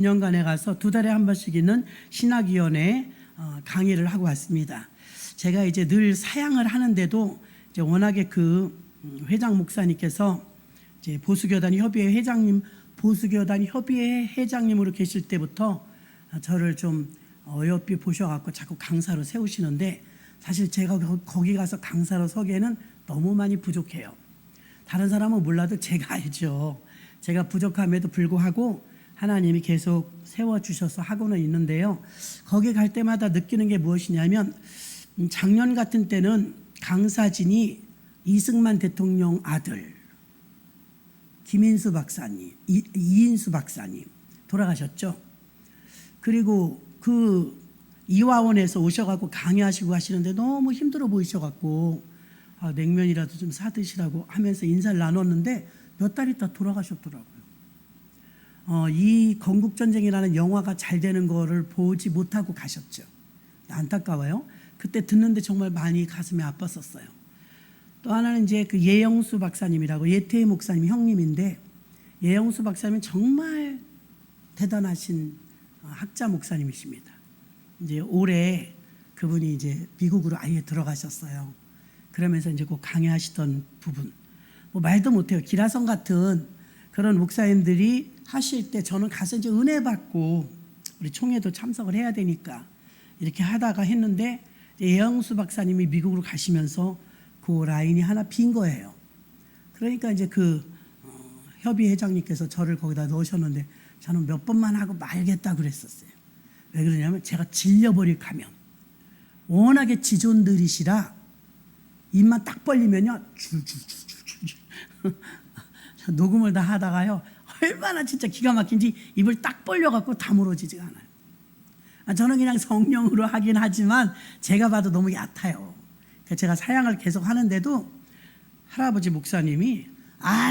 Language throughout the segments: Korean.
년간에 가서 2달에 한 번씩 있는 신학위원회 강의를 하고 왔습니다. 제가 이제 늘 사양을 하는데도 이제 워낙에 그 회장 목사님께서 이제 보수교단 협의회 회장님으로 계실 때부터 저를 좀 어여삐 보셔갖고 자꾸 강사로 세우시는데, 사실 제가 거기 가서 강사로 서기에는 너무 많이 부족해요. 다른 사람은 몰라도 제가 알죠. 제가 부족함에도 불구하고 하나님이 계속 세워주셔서 하고는 있는데요. 거기 갈 때마다 느끼는 게 무엇이냐면, 작년 같은 때는 강사진이 이승만 대통령 아들 김인수 박사님, 이인수 박사님 돌아가셨죠. 그리고 그 이화원에서 오셔갖고 강의하시고 하시는데 너무 힘들어 보이셔갖고 냉면이라도 좀 사드시라고 하면서 인사를 나눴는데 몇 달 있다 돌아가셨더라고요. 이 건국전쟁이라는 영화가 잘 되는 거를 보지 못하고 가셨죠. 안타까워요. 그때 듣는데 정말 많이 가슴이 아팠었어요. 또 하나는 이제 그 예영수 박사님이라고, 예태희 목사님 형님인데, 예영수 박사님은 정말 대단하신 학자 목사님이십니다. 이제 올해 그분이 이제 미국으로 아예 들어가셨어요. 그러면서 이제 꼭 강의하시던 부분, 뭐 말도 못해요. 기라성 같은 그런 목사님들이 하실 때 저는 가서 이제 은혜 받고 우리 총회도 참석을 해야 되니까 이렇게 하다가 했는데, 예영수 박사님이 미국으로 가시면서 그 라인이 하나 빈 거예요. 그러니까 이제 그 협의 회장님께서 저를 거기다 넣으셨는데 저는 몇 번만 하고 말겠다 그랬었어요. 왜 그러냐면 제가 질려버릴 가면, 워낙에 지존들이시라 입만 딱 벌리면요 줄줄줄줄줄 녹음을 다 하다가요 얼마나 진짜 기가 막힌지 입을 딱 벌려갖고 다물어지지가 않아요. 저는 그냥 성령으로 하긴 하지만 제가 봐도 너무 얕아요. 제가 사양을 계속 하는데도 할아버지 목사님이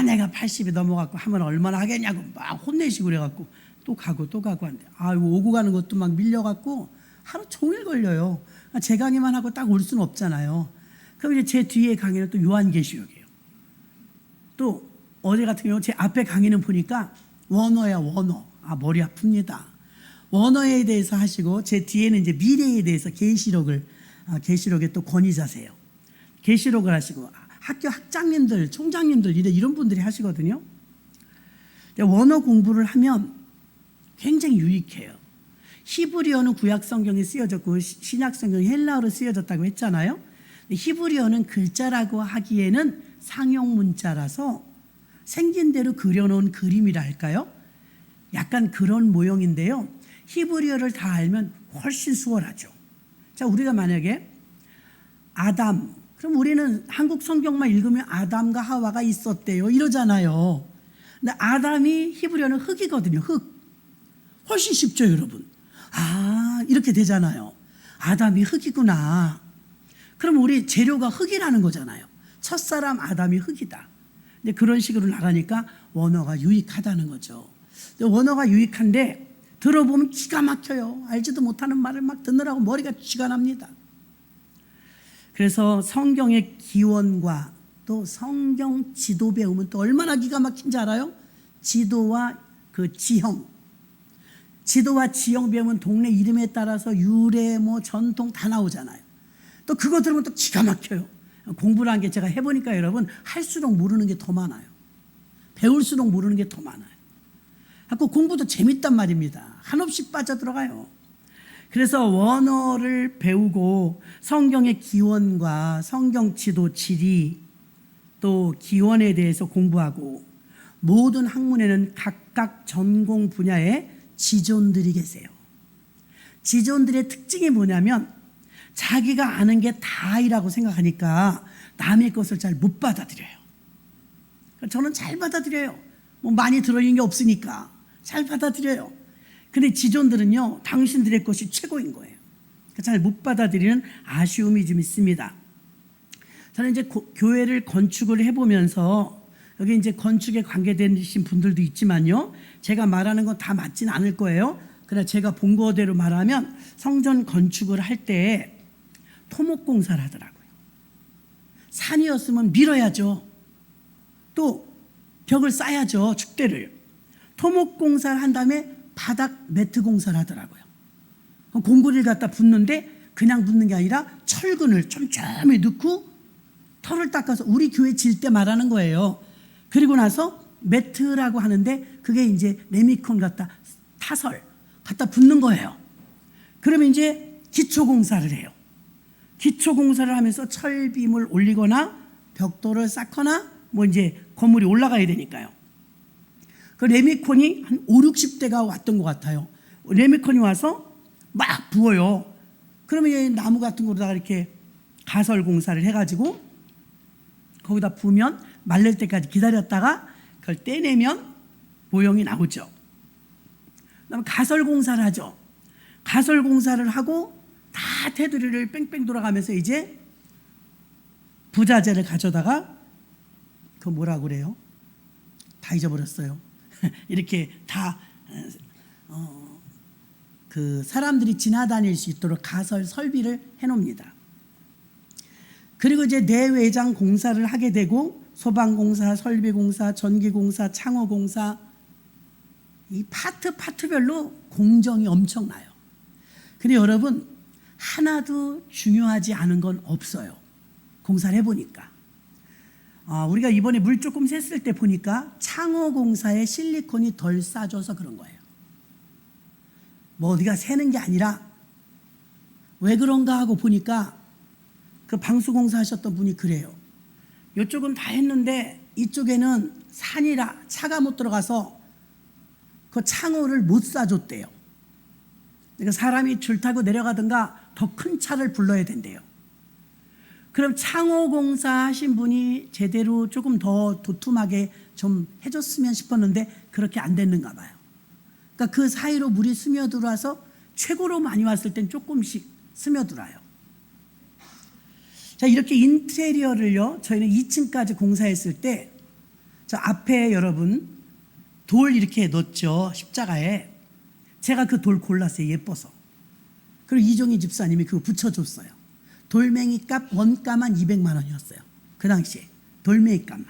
내가 80이 넘어갖고 하면 얼마나 하겠냐고 막 혼내시고 그래갖고 또 가고 하는데, 오고 가는 것도 막 밀려갖고 하루 종일 걸려요. 제 강의만 하고 딱 올 수는 없잖아요. 그럼 이제 제 뒤에 강의는 또 요한계시록이에요. 또 어제 같은 경우 제 앞에 강의는 보니까 원어야, 원어. 머리 아픕니다. 원어에 대해서 하시고 제 뒤에는 이제 미래에 대해서 계시록의 또 권위자세요. 계시록을 하시고 학교 학장님들, 총장님들 이런 분들이 하시거든요. 원어 공부를 하면 굉장히 유익해요. 히브리어는 구약 성경에 쓰여졌고 신약 성경이 헬라어로 쓰여졌다고 했잖아요. 히브리어는 글자라고 하기에는 상용 문자라서 생긴 대로 그려놓은 그림이라 할까요? 약간 그런 모형인데요. 히브리어를 다 알면 훨씬 수월하죠. 자, 우리가 만약에 아담, 그럼 우리는 한국 성경만 읽으면 아담과 하와가 있었대요 이러잖아요. 근데 아담이 히브리어는 흙이거든요. 흙. 훨씬 쉽죠, 여러분. 이렇게 되잖아요. 아담이 흙이구나. 그럼 우리 재료가 흙이라는 거잖아요. 첫사람 아담이 흙이다. 근데 그런 식으로 나가니까 원어가 유익하다는 거죠. 원어가 유익한데 들어보면 기가 막혀요. 알지도 못하는 말을 막 듣느라고 머리가 쥐가 납니다. 그래서 성경의 기원과 또 성경 지도 배우면 또 얼마나 기가 막힌지 알아요? 지도와 그 지형. 지도와 지형 배우면 동네 이름에 따라서 유래, 전통 다 나오잖아요. 또 그거 들으면 또 기가 막혀요. 공부를 한 게 제가 해보니까 여러분, 할수록 모르는 게 더 많아요. 배울수록 모르는 게 더 많아요. 자꾸 공부도 재밌단 말입니다. 한없이 빠져들어가요. 그래서 원어를 배우고 성경의 기원과 성경 지도 지리 또 기원에 대해서 공부하고, 모든 학문에는 각각 전공 분야의 지존들이 계세요. 지존들의 특징이 뭐냐면 자기가 아는 게 다이라고 생각하니까 남의 것을 잘 못 받아들여요. 저는 잘 받아들여요. 많이 들어있는 게 없으니까 잘 받아들여요. 근데 지존들은요, 당신들의 것이 최고인 거예요. 잘 못 받아들이는 아쉬움이 좀 있습니다. 저는 이제 교회를 건축을 해보면서, 여기 이제 건축에 관계되신 분들도 있지만요, 제가 말하는 건 다 맞진 않을 거예요. 그러나 제가 본 거대로 말하면 성전 건축을 할 때 토목공사를 하더라고요. 산이었으면 밀어야죠. 또 벽을 쌓아야죠. 축대를. 토목공사를 한 다음에 바닥 매트 공사를 하더라고요. 공구리를 갖다 붓는데 그냥 붓는 게 아니라 철근을 촘촘히 넣고 털을 닦아서 우리 교회 질 때 말하는 거예요. 그리고 나서 매트라고 하는데 그게 이제 레미콘 갖다 타설 갖다 붓는 거예요. 그러면 이제 기초 공사를 해요. 기초 공사를 하면서 철빔을 올리거나 벽돌을 쌓거나 뭐 이제 건물이 올라가야 되니까요. 그 레미콘이 한 5, 60대가 왔던 것 같아요. 레미콘이 와서 막 부어요. 그러면 이 나무 같은 거로다가 이렇게 가설 공사를 해가지고 거기다 부으면 말릴 때까지 기다렸다가 그걸 떼내면 모형이 나오죠. 그다음에 가설 공사를 하죠. 가설 공사를 하고 다 테두리를 뺑뺑 돌아가면서 이제 부자재를 가져다가 그 뭐라고 그래요? 다 잊어버렸어요. 이렇게 다 그 사람들이 지나다닐 수 있도록 가설 설비를 해놓습니다. 그리고 이제 내외장 공사를 하게 되고 소방공사, 설비공사, 전기공사, 창호공사 이 파트별로 공정이 엄청나요. 근데 여러분 하나도 중요하지 않은 건 없어요. 공사를 해보니까 우리가 이번에 물 조금 샜을 때 보니까 창호공사에 실리콘이 덜 싸줘서 그런 거예요. 뭐 어디가 새는 게 아니라 왜 그런가 하고 보니까 그 방수공사 하셨던 분이 그래요. 이쪽은 다 했는데 이쪽에는 산이라 차가 못 들어가서 그 창호를 못 싸줬대요. 그러니까 사람이 줄 타고 내려가든가 더 큰 차를 불러야 된대요. 그럼 창호공사 하신 분이 제대로 조금 더 도톰하게 좀 해줬으면 싶었는데 그렇게 안 됐는가 봐요. 그러니까 그 사이로 물이 스며들어와서 최고로 많이 왔을 땐 조금씩 스며들어요. 자, 이렇게 인테리어를요 저희는 2층까지 공사했을 때 저 앞에 여러분 돌 이렇게 넣었죠. 십자가에. 제가 그 돌 골랐어요. 예뻐서. 그리고 이종희 집사님이 그거 붙여줬어요. 돌멩이 값 원가만 200만 원이었어요. 그 당시에 돌멩이 값만.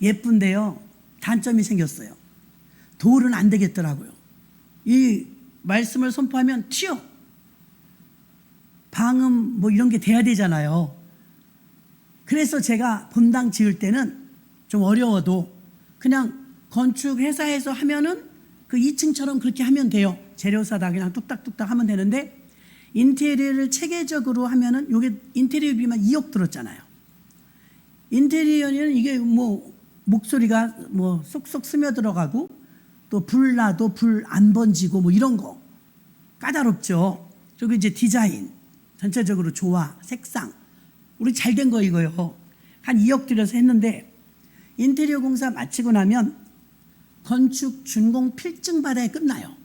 예쁜데요 단점이 생겼어요. 돌은 안 되겠더라고요. 이 말씀을 선포하면 튀어. 방음 뭐 이런 게 돼야 되잖아요. 그래서 제가 본당 지을 때는 좀 어려워도 그냥 건축 회사에서 하면은 그 2층처럼 그렇게 하면 돼요. 재료 사다 그냥 뚝딱뚝딱 하면 되는데 인테리어를 체계적으로 하면은 요게 인테리어비만 2억 들었잖아요. 인테리어는 이게 뭐 목소리가 뭐 쏙쏙 스며들어가고 또 불 나도 불 안 번지고 뭐 이런 거 까다롭죠. 그리고 이제 디자인 전체적으로 조화, 색상 우리 잘 된 거 이거요. 한 2억 들여서 했는데 인테리어 공사 마치고 나면 건축 준공 필증 받아야 끝나요.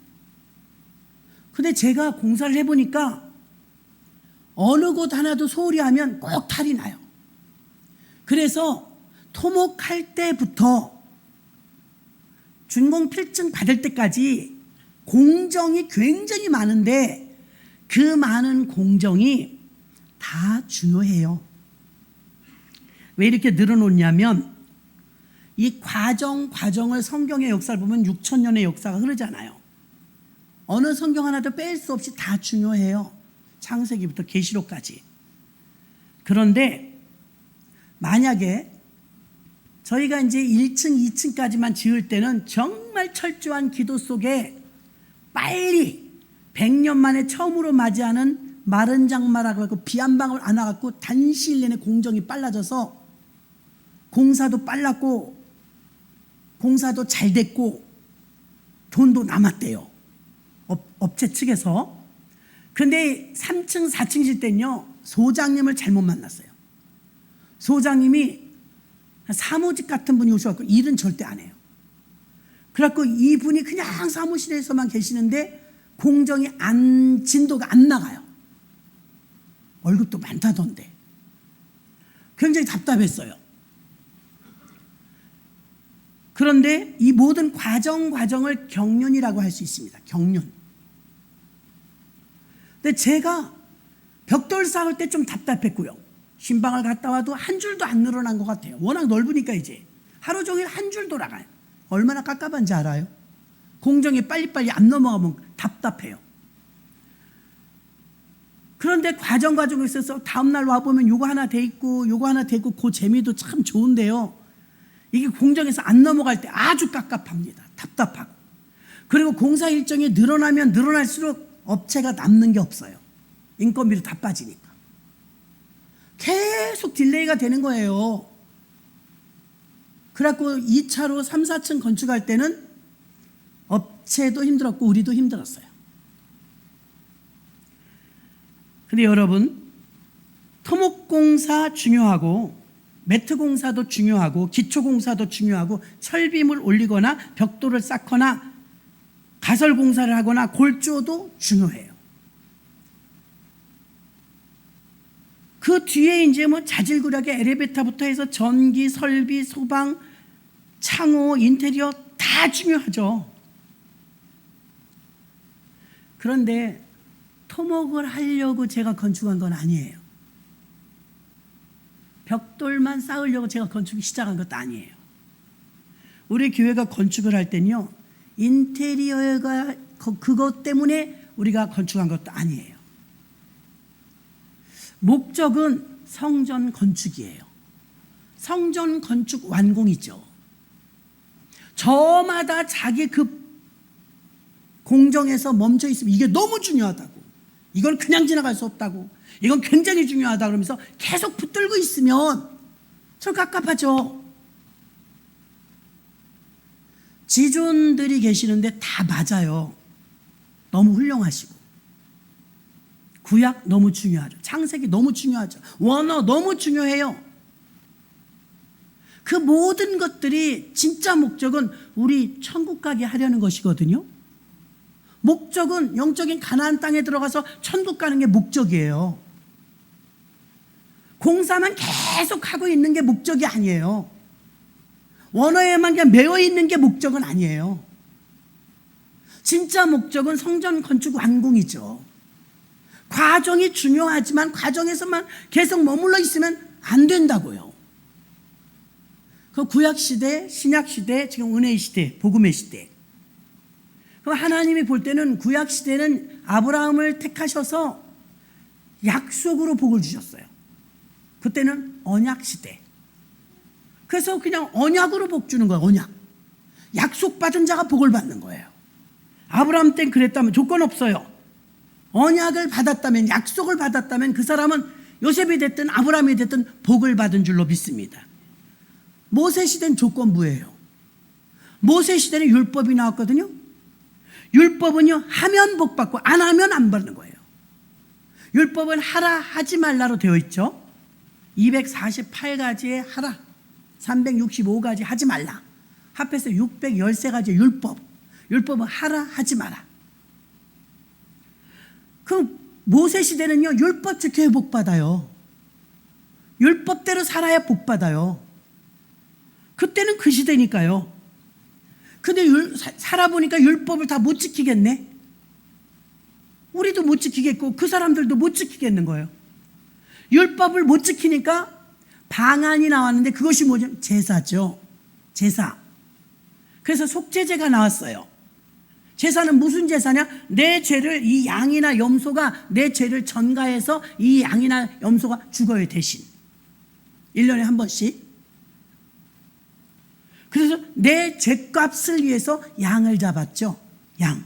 근데 제가 공사를 해보니까 어느 곳 하나도 소홀히 하면 꼭 탈이 나요. 그래서 토목할 때부터 준공 필증 받을 때까지 공정이 굉장히 많은데 그 많은 공정이 다 중요해요. 왜 이렇게 늘어놓냐면 이 과정을 성경의 역사를 보면 6,000년의 역사가 흐르잖아요. 어느 성경 하나도 뺄 수 없이 다 중요해요. 창세기부터 계시록까지. 그런데 만약에 저희가 이제 1층, 2층까지만 지을 때는 정말 철저한 기도 속에 빨리 100년 만에 처음으로 맞이하는 마른 장마라고 하고 비 한 방울 안 와갖고 단시일 내내 공정이 빨라져서 공사도 빨랐고 공사도 잘 됐고 돈도 남았대요. 업체 측에서. 그런데 3층, 4층 질 때는요 소장님을 잘못 만났어요. 소장님이 사무직 같은 분이 오셔서 일은 절대 안 해요. 그래갖고 이분이 그냥 사무실에서만 계시는데 공정이 진도가 안 나가요. 월급도 많다던데. 굉장히 답답했어요. 그런데 이 모든 과정을 경륜이라고 할 수 있습니다. 경륜. 근데 제가 벽돌 쌓을 때 좀 답답했고요. 신방을 갔다 와도 한 줄도 안 늘어난 것 같아요. 워낙 넓으니까 이제 하루 종일 한 줄 돌아가요. 얼마나 깝깝한지 알아요? 공정이 빨리빨리 안 넘어가면 답답해요. 그런데 과정에 있어서 다음날 와보면 요거 하나 돼 있고 요거 하나 돼 있고 그 재미도 참 좋은데요. 이게 공정에서 안 넘어갈 때 아주 깝깝합니다. 답답하고. 그리고 공사 일정이 늘어나면 늘어날수록 업체가 남는 게 없어요. 인건비로 다 빠지니까. 계속 딜레이가 되는 거예요. 그래갖고 2차로 3, 4층 건축할 때는 업체도 힘들었고 우리도 힘들었어요. 근데 여러분, 토목공사 중요하고 매트공사도 중요하고 기초공사도 중요하고 철비물 올리거나 벽돌을 쌓거나 가설공사를 하거나 골조도 중요해요. 그 뒤에 이제 뭐 자질구레하게 엘리베이터부터 해서 전기, 설비, 소방, 창호, 인테리어 다 중요하죠. 그런데 토목을 하려고 제가 건축한 건 아니에요. 벽돌만 쌓으려고 제가 건축을 시작한 것도 아니에요. 우리 교회가 건축을 할 때는요, 인테리어가 그것 때문에 우리가 건축한 것도 아니에요. 목적은 성전 건축이에요. 성전 건축 완공이죠. 저마다 자기 그 공정에서 멈춰 있으면 이게 너무 중요하다고, 이건 그냥 지나갈 수 없다고, 이건 굉장히 중요하다 그러면서 계속 붙들고 있으면 저 깝깝하죠. 지존들이 계시는데 다 맞아요. 너무 훌륭하시고 구약 너무 중요하죠. 창세기 너무 중요하죠. 원어 너무 중요해요. 그 모든 것들이 진짜 목적은 우리 천국 가게 하려는 것이거든요. 목적은 영적인 가나안 땅에 들어가서 천국 가는 게 목적이에요. 공사만 계속 하고 있는 게 목적이 아니에요. 원어에만 그냥 매여 있는 게 목적은 아니에요. 진짜 목적은 성전 건축 완공이죠. 과정이 중요하지만 과정에서만 계속 머물러 있으면 안 된다고요. 그 구약시대, 신약시대, 지금 은혜의 시대, 복음의 시대. 그럼 하나님이 볼 때는 구약시대는 아브라함을 택하셔서 약속으로 복을 주셨어요. 그때는 언약시대. 그래서 그냥 언약으로 복 주는 거예요. 언약. 약속받은 자가 복을 받는 거예요. 아브라함 땐 그랬다면 조건 없어요. 언약을 받았다면, 약속을 받았다면 그 사람은 요셉이 됐든 아브라함이 됐든 복을 받은 줄로 믿습니다. 모세 시대는 조건부예요. 모세 시대는 율법이 나왔거든요. 율법은요, 하면 복 받고 안 하면 안 받는 거예요. 율법은 하라 하지 말라로 되어 있죠. 248가지의 하라, 365가지 하지 말라, 합해서 613가지의 율법. 율법은 하라 하지 마라. 그 모세 시대는요, 율법 지켜야 복 받아요. 율법대로 살아야 복 받아요. 그때는 그 시대니까요. 근데 살아보니까 율법을 다 못 지키겠네. 우리도 못 지키겠고 그 사람들도 못 지키겠는 거예요. 율법을 못 지키니까 방안이 나왔는데 그것이 뭐죠? 제사죠. 제사. 그래서 속죄제가 나왔어요. 제사는 무슨 제사냐? 내 죄를, 이 양이나 염소가 내 죄를 전가해서 이 양이나 염소가 죽어요, 대신. 1년에 한 번씩. 그래서 내 죄값을 위해서 양을 잡았죠. 양.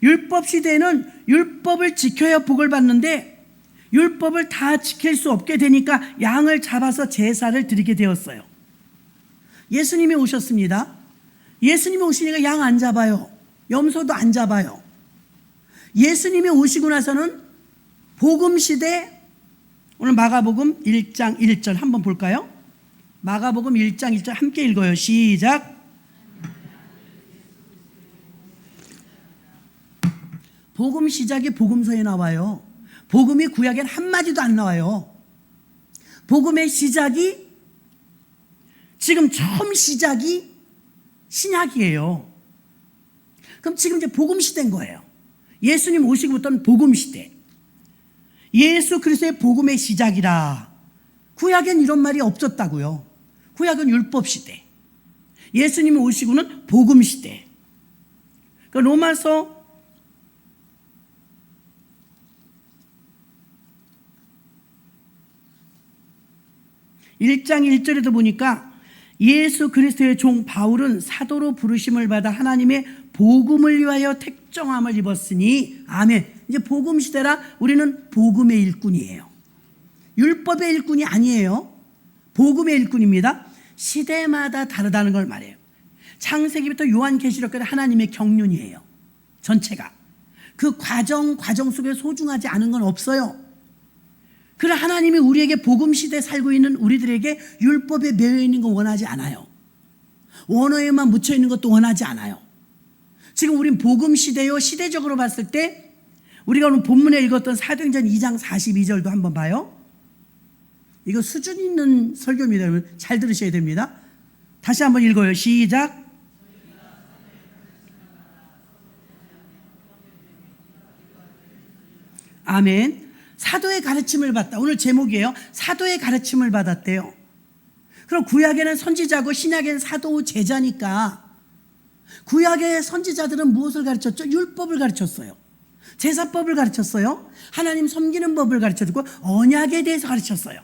율법 시대는 율법을 지켜야 복을 받는데 율법을 다 지킬 수 없게 되니까 양을 잡아서 제사를 드리게 되었어요. 예수님이 오셨습니다. 예수님이 오시니까 양 안 잡아요. 염소도 안 잡아요. 예수님이 오시고 나서는 복음 시대, 오늘 마가복음 1장 1절 한번 볼까요? 마가복음 1장 1절 함께 읽어요. 시작. 복음 시작이 복음서에 나와요. 복음이 구약엔 한마디도 안 나와요. 복음의 시작이, 지금 처음 시작이 신약이에요. 그럼 지금 이제 복음 시대인 거예요. 예수님 오시고부터는 복음 시대. 예수 그리스도의 복음의 시작이라. 구약엔 이런 말이 없었다고요. 구약은 율법 시대. 예수님이 오시고는 복음 시대. 그 로마서 1장 1절에도 보니까 예수 그리스도의 종 바울은 사도로 부르심을 받아 하나님의 복음을 위하여 택정함을 입었으니 아멘. 이제 복음 시대라 우리는 복음의 일꾼이에요. 율법의 일꾼이 아니에요. 복음의 일꾼입니다. 시대마다 다르다는 걸 말해요. 창세기부터 요한계시록까지 하나님의 경륜이에요. 전체가. 그 과정 속에 소중하지 않은 건 없어요. 그러나 하나님이 우리에게 복음 시대에 살고 있는 우리들에게 율법에 매여 있는 거 원하지 않아요. 원어에만 묻혀 있는 것도 원하지 않아요. 지금 우린 복음 시대요. 시대적으로 봤을 때 우리가 오늘 본문에 읽었던 사도행전 2장 42절도 한번 봐요. 이거 수준 있는 설교입니다. 여러분 잘 들으셔야 됩니다. 다시 한번 읽어요. 시작. 아멘. 사도의 가르침을 받다. 오늘 제목이에요. 사도의 가르침을 받았대요. 그럼 구약에는 선지자고 신약에는 사도 제자니까 구약의 선지자들은 무엇을 가르쳤죠? 율법을 가르쳤어요. 제사법을 가르쳤어요. 하나님 섬기는 법을 가르쳤고 언약에 대해서 가르쳤어요.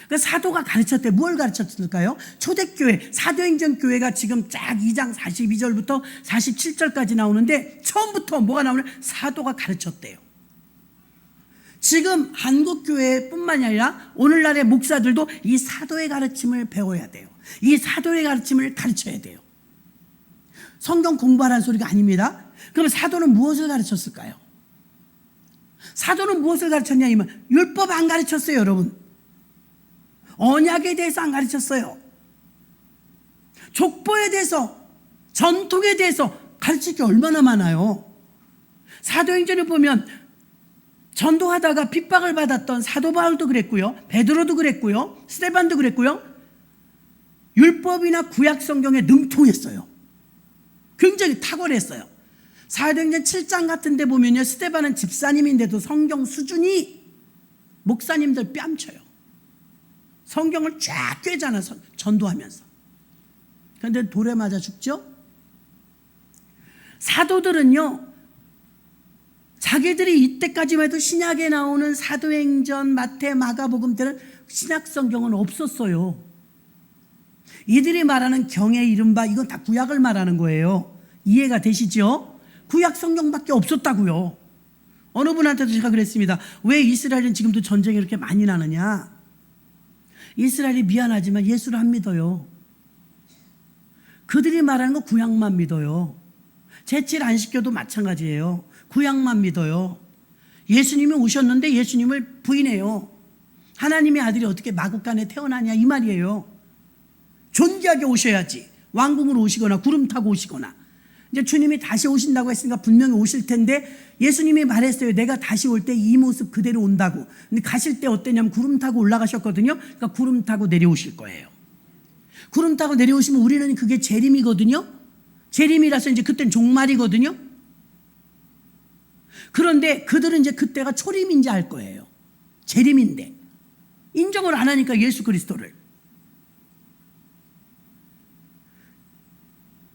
그 사도가 가르쳤대. 뭘 가르쳤을까요? 초대교회, 사도행전 교회가 지금 쫙 2장 42절부터 47절까지 나오는데 처음부터 뭐가 나오냐? 사도가 가르쳤대요. 지금 한국교회뿐만이 아니라 오늘날의 목사들도 이 사도의 가르침을 배워야 돼요. 이 사도의 가르침을 가르쳐야 돼요. 성경 공부하라는 소리가 아닙니다. 그럼 사도는 무엇을 가르쳤을까요? 사도는 무엇을 가르쳤냐면 율법 안 가르쳤어요, 여러분. 언약에 대해서 안 가르쳤어요. 족보에 대해서, 전통에 대해서 가르칠 게 얼마나 많아요. 사도행전을 보면 전도하다가 핍박을 받았던 사도 바울도 그랬고요. 베드로도 그랬고요. 스데반도 그랬고요. 율법이나 구약 성경에 능통했어요. 굉장히 탁월했어요. 사도행전 7장 같은 데 보면요. 스데반은 집사님인데도 성경 수준이 목사님들 뺨쳐요. 성경을 쫙 꿰잖아. 전도하면서. 그런데 돌에 맞아 죽죠. 사도들은요. 자기들이 이때까지만 해도 신약에 나오는 사도행전, 마태, 마가복음 때는 신약 성경은 없었어요. 이들이 말하는 경의 이른바 이건 다 구약을 말하는 거예요. 이해가 되시죠? 구약 성경밖에 없었다고요. 어느 분한테도 제가 그랬습니다. 왜 이스라엘은 지금도 전쟁이 이렇게 많이 나느냐? 이스라엘이 미안하지만 예수를 안 믿어요. 그들이 말하는 거 구약만 믿어요. 제칠 안 시켜도 마찬가지예요. 구약만 믿어요. 예수님이 오셨는데 예수님을 부인해요. 하나님의 아들이 어떻게 마국간에 태어나냐 이 말이에요. 존귀하게 오셔야지. 왕궁으로 오시거나 구름 타고 오시거나. 이제 주님이 다시 오신다고 했으니까 분명히 오실 텐데 예수님이 말했어요. 내가 다시 올 때 이 모습 그대로 온다고. 근데 가실 때 어땠냐면 구름 타고 올라가셨거든요. 그러니까 구름 타고 내려오실 거예요. 구름 타고 내려오시면 우리는 그게 재림이거든요. 재림이라서 이제 그때는 종말이거든요. 그런데 그들은 이제 그때가 초림인지 알 거예요. 재림인데 인정을 안 하니까 예수 그리스도를.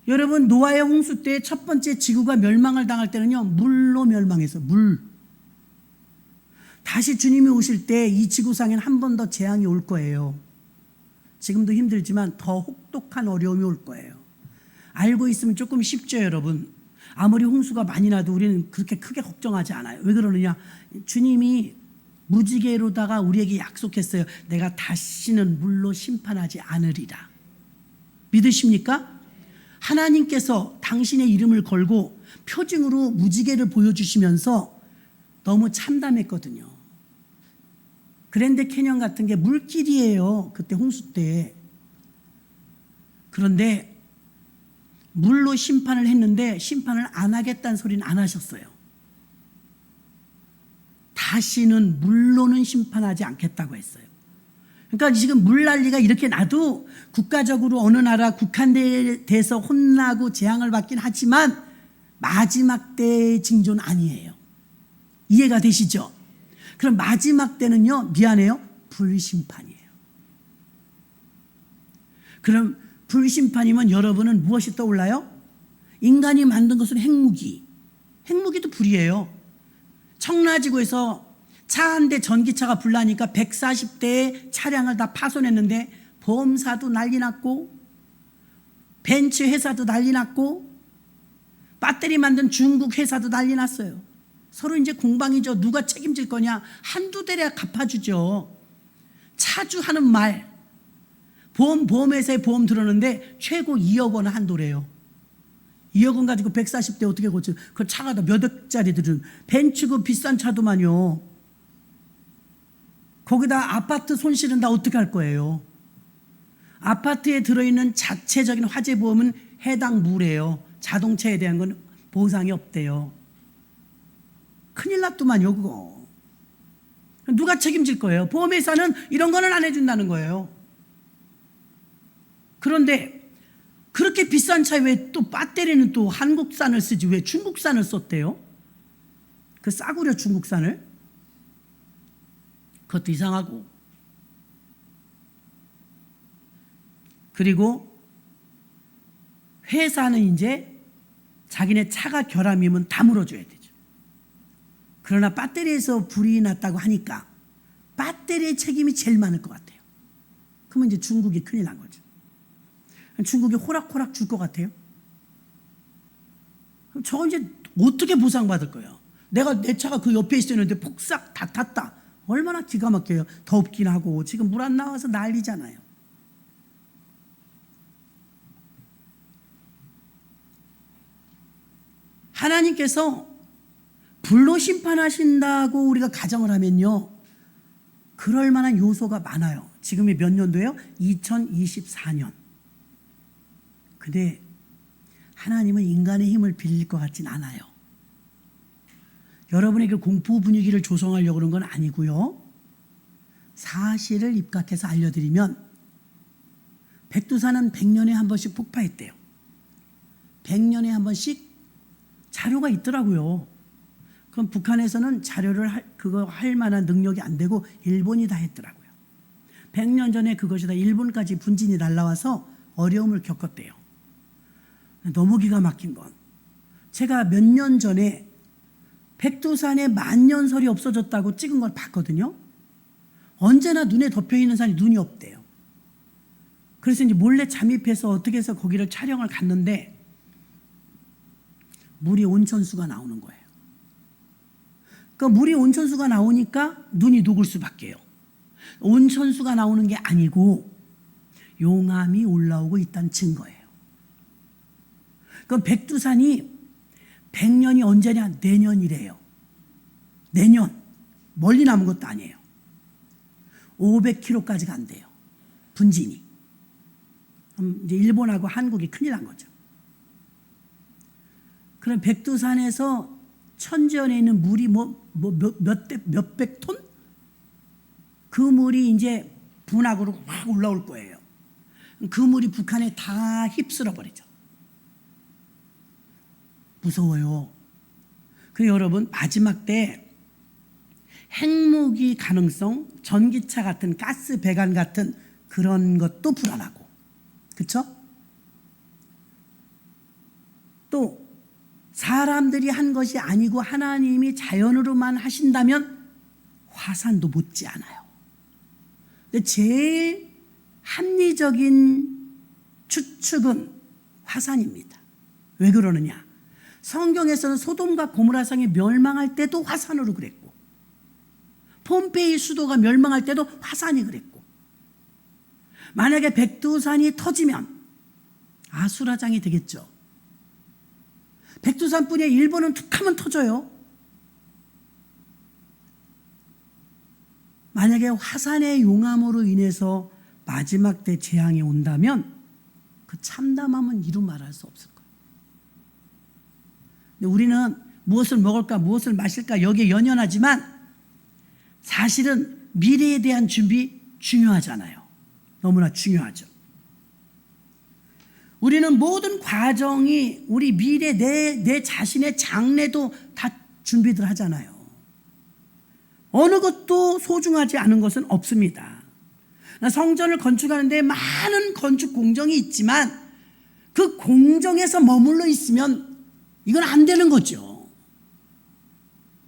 여러분 노아의 홍수 때 첫 번째 지구가 멸망을 당할 때는요. 물로 멸망해서 물. 다시 주님이 오실 때 이 지구상엔 한 번 더 재앙이 올 거예요. 지금도 힘들지만 더 혹독한 어려움이 올 거예요. 알고 있으면 조금 쉽죠, 여러분. 아무리 홍수가 많이 나도 우리는 그렇게 크게 걱정하지 않아요. 왜 그러느냐? 주님이 무지개로다가 우리에게 약속했어요. 내가 다시는 물로 심판하지 않으리라. 믿으십니까? 하나님께서 당신의 이름을 걸고 표징으로 무지개를 보여주시면서 너무 참담했거든요. 그랜드 캐년 같은 게 물길이에요. 그때 홍수 때. 그런데 물로 심판을 했는데 심판을 안 하겠다는 소리는 안 하셨어요. 다시는 물로는 심판하지 않겠다고 했어요. 그러니까 지금 물난리가 이렇게 나도 국가적으로 어느 나라 국한대에 대해서 혼나고 재앙을 받긴 하지만 마지막 때의 징조는 아니에요. 이해가 되시죠? 그럼 마지막 때는요, 미안해요, 불심판이에요. 그럼 불심판이면 여러분은 무엇이 떠올라요? 인간이 만든 것은 핵무기. 핵무기도 불이에요. 청라지구에서 차 한 대 전기차가 불나니까 140대의 차량을 다 파손했는데 보험사도 난리 났고 벤츠 회사도 난리 났고 배터리 만든 중국 회사도 난리 났어요. 서로 이제 공방이죠. 누가 책임질 거냐. 한두 대를 갚아주죠. 차주하는 말. 보험회사에 보험 들었는데 최고 2억 원 한도래요. 2억 원 가지고 140대 어떻게 고쳐. 그 차가 다 몇 억짜리들은. 벤츠 그 비싼 차도만요. 거기다 아파트 손실은 다 어떻게 할 거예요. 아파트에 들어있는 자체적인 화재 보험은 해당 무래요. 자동차에 대한 건 보상이 없대요. 큰일 났더만요 그거. 누가 책임질 거예요. 보험회사는 이런 거는 안 해준다는 거예요. 그런데 그렇게 비싼 차에 왜 또 배터리는 또 한국산을 쓰지 왜 중국산을 썼대요? 그 싸구려 중국산을. 그것도 이상하고. 그리고 회사는 이제 자기네 차가 결함이면 다 물어줘야 되죠. 그러나 배터리에서 불이 났다고 하니까 배터리의 책임이 제일 많을 것 같아요. 그러면 이제 중국이 큰일 난 거죠. 중국이 호락호락 줄 것 같아요. 그럼 저거 이제 어떻게 보상받을 거예요? 내 차가 그 옆에 있었는데 폭삭 다 탔다. 얼마나 기가 막혀요. 덥긴 하고 지금 물 안 나와서 난리잖아요. 하나님께서 불로 심판하신다고 우리가 가정을 하면요. 그럴 만한 요소가 많아요. 지금이 몇 년도예요? 2024년. 근데 하나님은 인간의 힘을 빌릴 것 같진 않아요. 여러분에게 공포 분위기를 조성하려고 그런 건 아니고요. 사실을 입각해서 알려드리면 백두산은 100년에 한 번씩 폭파했대요. 100년에 한 번씩 자료가 있더라고요. 그럼 북한에서는 자료를 그거 할 만한 능력이 안 되고 일본이 다 했더라고요. 100년 전에 그것이 다 일본까지 분진이 날라와서 어려움을 겪었대요. 너무 기가 막힌 건 제가 몇 년 전에 백두산에 만년설이 없어졌다고 찍은 걸 봤거든요. 언제나 눈에 덮여있는 산이 눈이 없대요. 그래서 이제 몰래 잠입해서 어떻게 해서 거기를 촬영을 갔는데 물이 온천수가 나오는 거예요. 그러니까 물이 온천수가 나오니까 눈이 녹을 수밖에요. 온천수가 나오는 게 아니고 용암이 올라오고 있다는 증거예요. 그럼 백두산이 100년이 언제냐? 내년이래요. 내년. 멀리 남은 것도 아니에요. 500km까지 간대요. 분진이. 그럼 이제 일본하고 한국이 큰일 난 거죠. 그럼 백두산에서 천지연에 있는 물이 몇백 톤? 그 물이 이제 분화구로 확 올라올 거예요. 그 물이 북한에 다 휩쓸어 버리죠. 무서워요. 그리고 여러분 마지막 때 핵무기 가능성, 전기차 같은 가스 배관 같은 그런 것도 불안하고, 그렇죠? 또 사람들이 한 것이 아니고 하나님이 자연으로만 하신다면 화산도 못지 않아요. 근데 제일 합리적인 추측은 화산입니다. 왜 그러느냐? 성경에서는 소돔과 고모라성이 멸망할 때도 화산으로 그랬고, 폼페이 수도가 멸망할 때도 화산이 그랬고, 만약에 백두산이 터지면 아수라장이 되겠죠. 백두산뿐이 아니라 일본은 툭하면 터져요. 만약에 화산의 용암으로 인해서 마지막 때 재앙이 온다면 그 참담함은 이루 말할 수 없을 거예요. 근데 우리는 무엇을 먹을까 무엇을 마실까 여기에 연연하지만 사실은 미래에 대한 준비 중요하잖아요. 너무나 중요하죠. 우리는 모든 과정이 우리 미래 내 자신의 장래도 다 준비들 하잖아요. 어느 것도 소중하지 않은 것은 없습니다. 성전을 건축하는데 많은 건축 공정이 있지만 그 공정에서 머물러 있으면 이건 안 되는 거죠.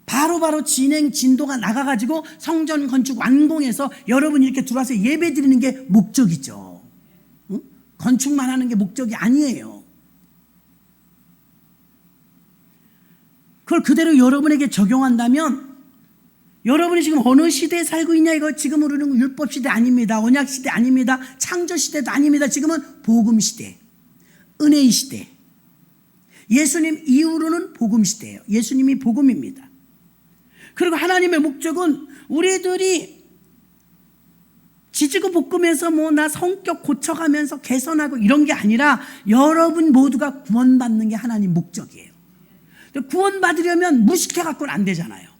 바로바로 진행 진도가 나가가지고 성전 건축 완공해서 여러분이 이렇게 들어와서 예배 드리는 게 목적이죠. 응? 건축만 하는 게 목적이 아니에요. 그걸 그대로 여러분에게 적용한다면 여러분이 지금 어느 시대에 살고 있냐, 이거 지금 우리는 율법 시대 아닙니다. 언약 시대 아닙니다. 창조 시대도 아닙니다. 지금은 복음 시대, 은혜의 시대. 예수님 이후로는 복음 시대예요. 예수님이 복음입니다. 그리고 하나님의 목적은 우리들이 지지고 볶으면서 뭐 나 성격 고쳐가면서 개선하고 이런 게 아니라 여러분 모두가 구원받는 게 하나님 목적이에요. 구원받으려면 무식해갖고는 안 되잖아요.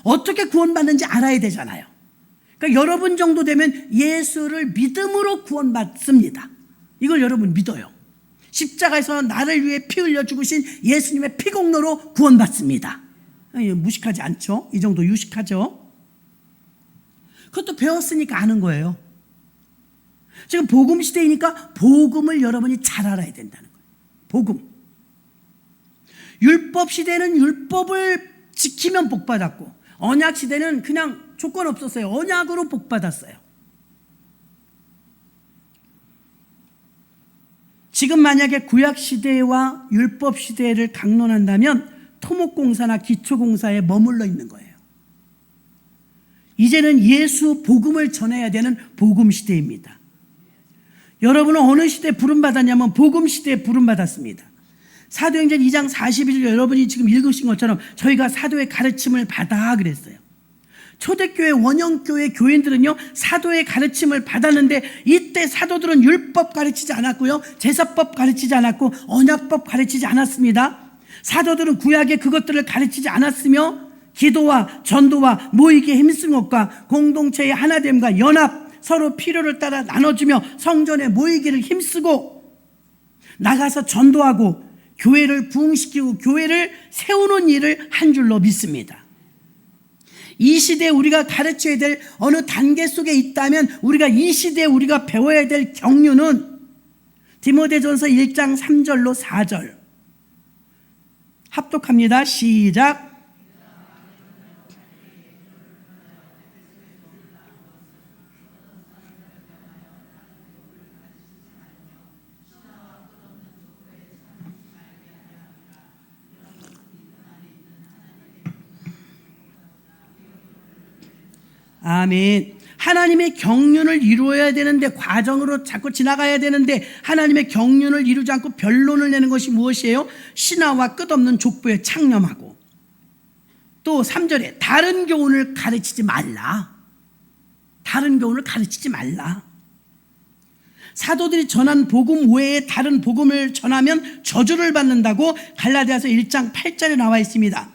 어떻게 구원받는지 알아야 되잖아요. 그러니까 여러분 정도 되면 예수를 믿음으로 구원받습니다. 이걸 여러분 믿어요. 십자가에서 나를 위해 피 흘려 죽으신 예수님의 피공로로 구원받습니다. 무식하지 않죠? 이 정도 유식하죠? 그것도 배웠으니까 아는 거예요. 지금 복음 시대이니까 복음을 여러분이 잘 알아야 된다는 거예요. 복음. 율법 시대는 율법을 지키면 복받았고, 언약 시대는 그냥 조건 없었어요. 언약으로 복받았어요. 지금 만약에 구약 시대와 율법 시대를 강론한다면 토목공사나 기초공사에 머물러 있는 거예요. 이제는 예수 복음을 전해야 되는 복음 시대입니다. 여러분은 어느 시대에 부름받았냐면 복음 시대에 부름받았습니다. 사도행전 2장 41절 여러분이 지금 읽으신 것처럼 저희가 사도의 가르침을 받아 그랬어요. 초대교회 원형교회 교인들은요 사도의 가르침을 받았는데 이때 사도들은 율법 가르치지 않았고요, 제사법 가르치지 않았고 언약법 가르치지 않았습니다. 사도들은 구약의 그것들을 가르치지 않았으며 기도와 전도와 모이기에 힘쓴 것과 공동체의 하나됨과 연합, 서로 필요를 따라 나눠주며 성전에 모이기를 힘쓰고 나가서 전도하고 교회를 부흥시키고 교회를 세우는 일을 한 줄로 믿습니다. 이 시대에 우리가 가르쳐야 될 어느 단계 속에 있다면 우리가 이 시대에 우리가 배워야 될 경륜은 디모데전서 1장 3절로 4절 합독합니다. 시작. 아멘. 하나님의 경륜을 이루어야 되는데 과정으로 자꾸 지나가야 되는데 하나님의 경륜을 이루지 않고 변론을 내는 것이 무엇이에요? 신화와 끝없는 족보에 창념하고 또 3절에 다른 교훈을 가르치지 말라. 다른 교훈을 가르치지 말라. 사도들이 전한 복음 외에 다른 복음을 전하면 저주를 받는다고 갈라디아서 1장 8절에 나와 있습니다.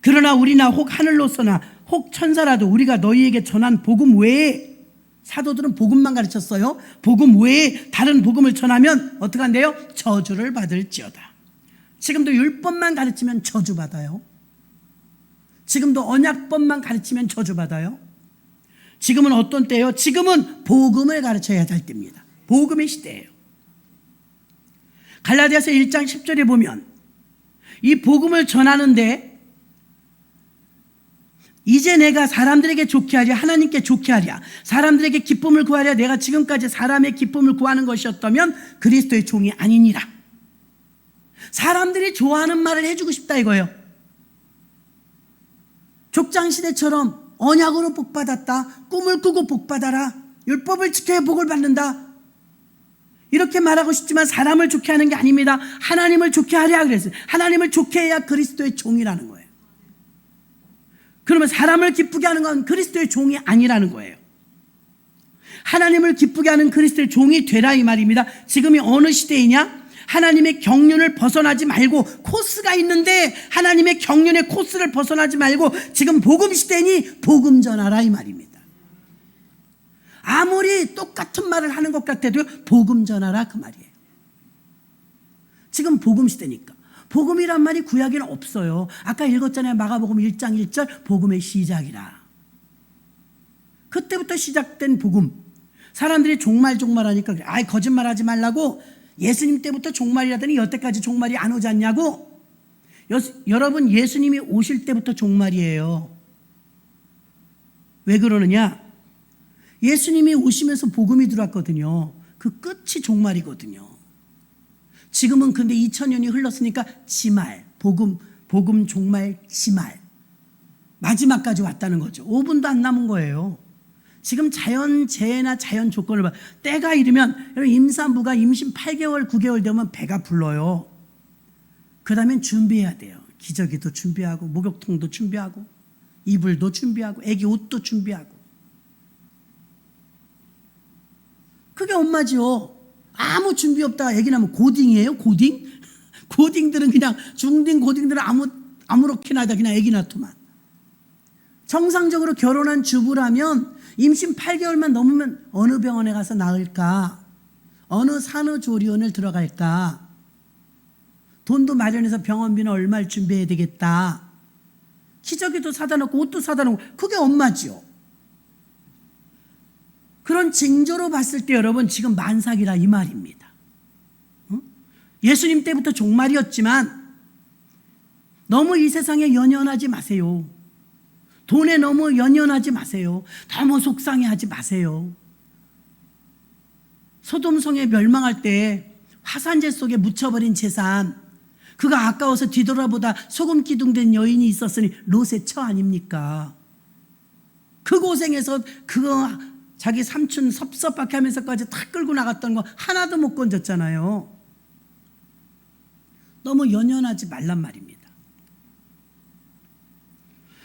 그러나 우리나 혹 하늘로서나 혹 천사라도 우리가 너희에게 전한 복음 외에, 사도들은 복음만 가르쳤어요. 복음 외에 다른 복음을 전하면 어떻게 한대요? 저주를 받을지어다. 지금도 율법만 가르치면 저주받아요. 지금도 언약법만 가르치면 저주받아요. 지금은 어떤 때예요? 지금은 복음을 가르쳐야 할 때입니다. 복음의 시대예요. 갈라디아서 1장 10절에 보면 이 복음을 전하는데 이제 내가 사람들에게 좋게 하랴 하나님께 좋게 하랴 사람들에게 기쁨을 구하랴 내가 지금까지 사람의 기쁨을 구하는 것이었다면 그리스도의 종이 아니니라. 사람들이 좋아하는 말을 해주고 싶다 이거예요. 족장시대처럼 언약으로 복받았다, 꿈을 꾸고 복받아라, 율법을 지켜야 복을 받는다 이렇게 말하고 싶지만 사람을 좋게 하는 게 아닙니다. 하나님을 좋게 하랴 그랬어요. 하나님을 좋게 해야 그리스도의 종이라는 거예요. 그러면 사람을 기쁘게 하는 건 그리스도의 종이 아니라는 거예요. 하나님을 기쁘게 하는 그리스도의 종이 되라 이 말입니다. 지금이 어느 시대이냐? 하나님의 경륜을 벗어나지 말고 코스가 있는데 하나님의 경륜의 코스를 벗어나지 말고 지금 복음 시대니 복음 전하라 이 말입니다. 아무리 똑같은 말을 하는 것 같아도 복음 전하라 그 말이에요. 지금 복음 시대니까. 복음이란 말이 구약에는 없어요. 아까 읽었잖아요. 마가복음 1장 1절 복음의 시작이라. 그때부터 시작된 복음. 사람들이 종말하니까 거짓말하지 말라고 예수님 때부터 종말이라더니 여태까지 종말이 안 오지 않냐고? 여러분, 예수님이 오실 때부터 종말이에요. 왜 그러느냐? 예수님이 오시면서 복음이 들어왔거든요. 그 끝이 종말이거든요. 지금은 근데 2000년이 흘렀으니까 지말, 복음 종말 지말. 마지막까지 왔다는 거죠. 5분도 안 남은 거예요. 지금 자연재해나 자연 조건을 봐. 때가 이르면, 임산부가 임신 8개월, 9개월 되면 배가 불러요. 그 다음엔 준비해야 돼요. 기저귀도 준비하고, 목욕통도 준비하고, 이불도 준비하고, 애기 옷도 준비하고. 그게 엄마죠. 아무 준비 없다가 애기 낳으면 고딩이에요? 고딩? 고딩들은 그냥 중딩 고딩들은 아무렇게나 하다 그냥 애기 낳더만. 정상적으로 결혼한 주부라면 임신 8개월만 넘으면 어느 병원에 가서 낳을까? 어느 산후조리원을 들어갈까? 돈도 마련해서 병원비는 얼마를 준비해야 되겠다. 기저귀도 사다 놓고 옷도 사다 놓고 그게 엄마지요. 그런 징조로 봤을 때 여러분 지금 만삭이라 이 말입니다. 예수님 때부터 종말이었지만 너무 이 세상에 연연하지 마세요. 돈에 너무 연연하지 마세요. 너무 속상해하지 마세요. 소돔성에 멸망할 때 화산재 속에 묻혀버린 재산, 그거 아까워서 뒤돌아보다 소금 기둥된 여인이 있었으니 롯의 처 아닙니까? 그 고생해서 그거 자기 삼촌 섭섭하게 하면서까지 다 끌고 나갔던 거 하나도 못 건졌잖아요. 너무 연연하지 말란 말입니다.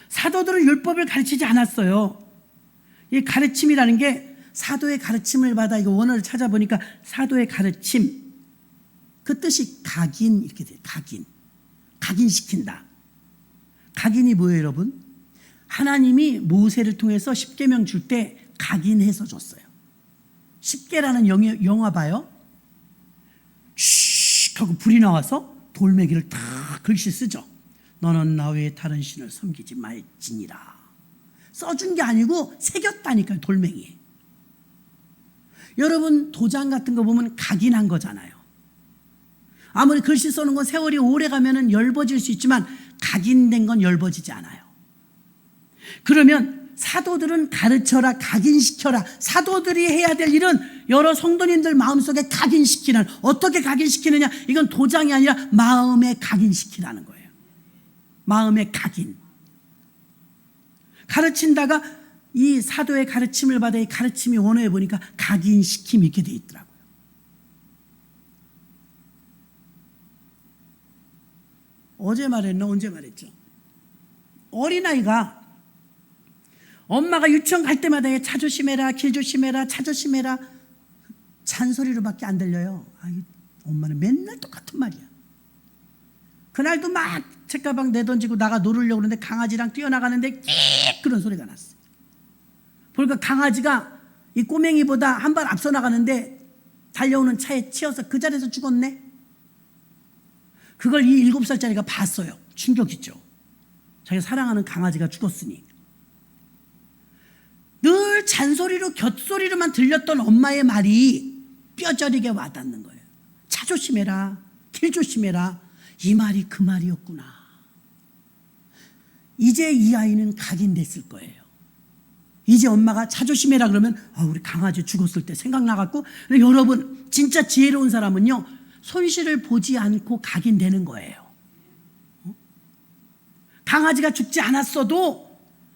사도들은 율법을 가르치지 않았어요. 이 가르침이라는 게 사도의 가르침을 받아 이거 원어를 찾아보니까 사도의 가르침 그 뜻이 각인 이렇게 돼요. 각인시킨다. 각인이 뭐예요, 여러분? 하나님이 모세를 통해서 십계명 줄 때 각인해서 줬어요. 십계라는 영화 봐요. 슉 하고 불이 나와서 돌멩이를 다 글씨 쓰죠. 너는 나 외에 다른 신을 섬기지 말지니라. 써준 게 아니고 새겼다니까요, 돌멩이에. 여러분 도장 같은 거 보면 각인한 거잖아요. 아무리 글씨 써는 건 세월이 오래 가면은 엷어질 수 있지만 각인된 건 엷어지지 않아요. 그러면 사도들은 가르쳐라, 각인시켜라. 사도들이 해야 될 일은 여러 성도님들 마음속에 각인시키는, 어떻게 각인시키느냐? 이건 도장이 아니라 마음에 각인시키라는 거예요. 마음의 각인. 가르친다가 이 사도의 가르침을 받아 이 가르침이 원어에 보니까 각인시킴 이렇게 돼 있더라고요. 어제 말했나 언제 말했죠? 어린아이가 엄마가 유치원 갈 때마다 차 조심해라, 길 조심해라, 차 조심해라 잔소리로밖에 안 들려요. 엄마는 맨날 똑같은 말이야. 그날도 막 책가방 내던지고 나가 놀으려고 그러는데 강아지랑 뛰어나가는데 끽 그런 소리가 났어요. 그러니까 강아지가 이 꼬맹이보다 한 발 앞서 나가는데 달려오는 차에 치여서 그 자리에서 죽었네. 그걸 이 7살짜리가 봤어요. 충격이죠. 자기가 사랑하는 강아지가 죽었으니. 늘 잔소리로 곁소리로만 들렸던 엄마의 말이 뼈저리게 와닿는 거예요. 차 조심해라, 길 조심해라. 이 말이 그 말이었구나. 이제 이 아이는 각인됐을 거예요. 이제 엄마가 차 조심해라 그러면 우리 강아지 죽었을 때 생각나갖고. 여러분 진짜 지혜로운 사람은요 손실을 보지 않고 각인되는 거예요. 강아지가 죽지 않았어도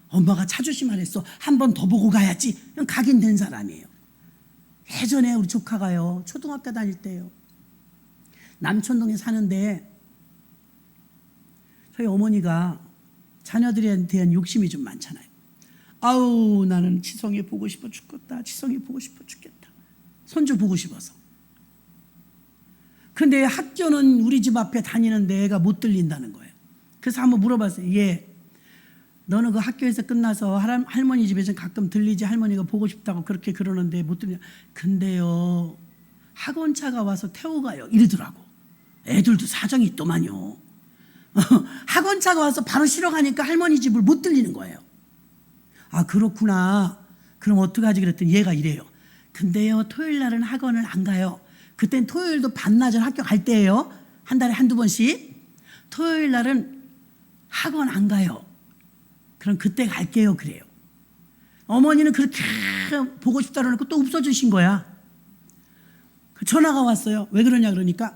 엄마가 차 조심하랬어. 한 번 더 보고 가야지. 각인된 사람이에요. 예전에 우리 조카가요 초등학교 다닐 때요 남천동에 사는데 저희 어머니가 자녀들에 대한 욕심이 좀 많잖아요. 나는 지성이 보고 싶어 죽겠다. 지성이 보고 싶어 죽겠다. 손주 보고 싶어서. 근데 학교는 우리 집 앞에 다니는데 애가 못 들린다는 거예요. 그래서 한번 물어봤어요. 얘 너는 그 학교에서 끝나서 할머니 집에서 가끔 들리지? 할머니가 보고 싶다고 그렇게 그러는데 못 들리냐? 근데요 학원차가 와서 태워 가요 이러더라고. 애들도 사정이 있더만요. 학원차가 와서 바로 실어 가니까 할머니 집을 못 들리는 거예요. 그렇구나. 그럼 어떡하지 그랬더니 얘가 이래요. 근데요 토요일 날은 학원을 안 가요. 그땐 토요일도 반나절 학교 갈 때예요. 한 달에 한두 번씩. 토요일 날은 학원 안 가요. 그럼 그때 갈게요. 그래요. 어머니는 그렇게 보고 싶다 그러고 또 없어지신 거야. 전화가 왔어요. 왜 그러냐 그러니까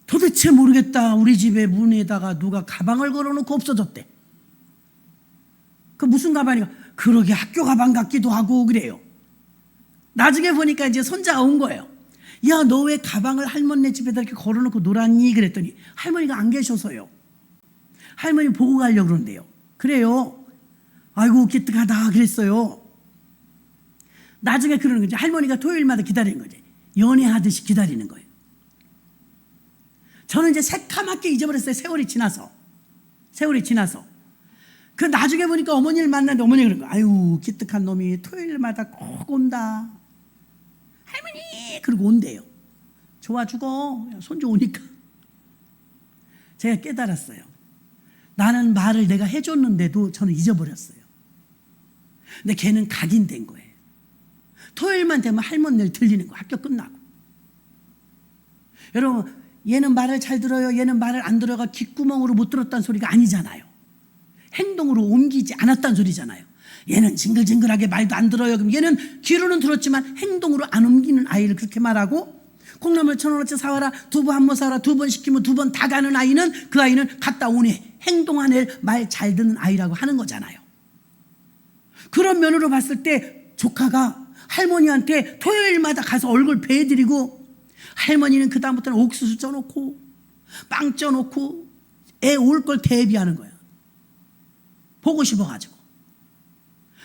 도대체 모르겠다. 우리 집에 문에다가 누가 가방을 걸어놓고 없어졌대. 그 무슨 가방이가? 그러게 학교 가방 같기도 하고 그래요. 나중에 보니까 이제 손자가 온 거예요. 야, 너 왜 가방을 할머니 집에다 이렇게 걸어놓고 놀았니? 그랬더니 할머니가 안 계셔서요. 할머니 보고 가려고 그런대요. 그래요. 아이고 기특하다 그랬어요. 나중에 그러는 거지. 할머니가 토요일마다 기다리는 거지. 연애하듯이 기다리는 거예요. 저는 이제 새카맣게 잊어버렸어요. 세월이 지나서. 그 나중에 보니까 어머니를 만났는데 어머니가 그런 거야. 아유 기특한 놈이 토요일마다 꼭 온다. 할머니 그러고 온대요. 좋아 죽어. 손주 오니까. 제가 깨달았어요. 나는 말을 내가 해줬는데도 저는 잊어버렸어요. 근데 걔는 각인된 거예요. 토요일만 되면 할머니를 들리는 거. 학교 끝나고. 여러분 얘는 말을 잘 들어요. 얘는 말을 안 들어가 귓구멍으로 못 들었다는 소리가 아니잖아요. 행동으로 옮기지 않았다는 소리잖아요. 얘는 징글징글하게 말도 안 들어요. 그럼 얘는 귀로는 들었지만 행동으로 안 옮기는 아이를 그렇게 말하고, 콩나물 1,000원어치 사와라, 두부 한 번 사와라, 2번 시키면 2번 다 가는 아이는 그 아이는 갔다 오네. 행동하네. 말 잘 듣는 아이라고 하는 거잖아요. 그런 면으로 봤을 때 조카가 할머니한테 토요일마다 가서 얼굴 베드리고, 할머니는 그 다음부터는 옥수수 쪄놓고 빵 쪄놓고 애 올 걸 대비하는 거야. 보고 싶어가지고.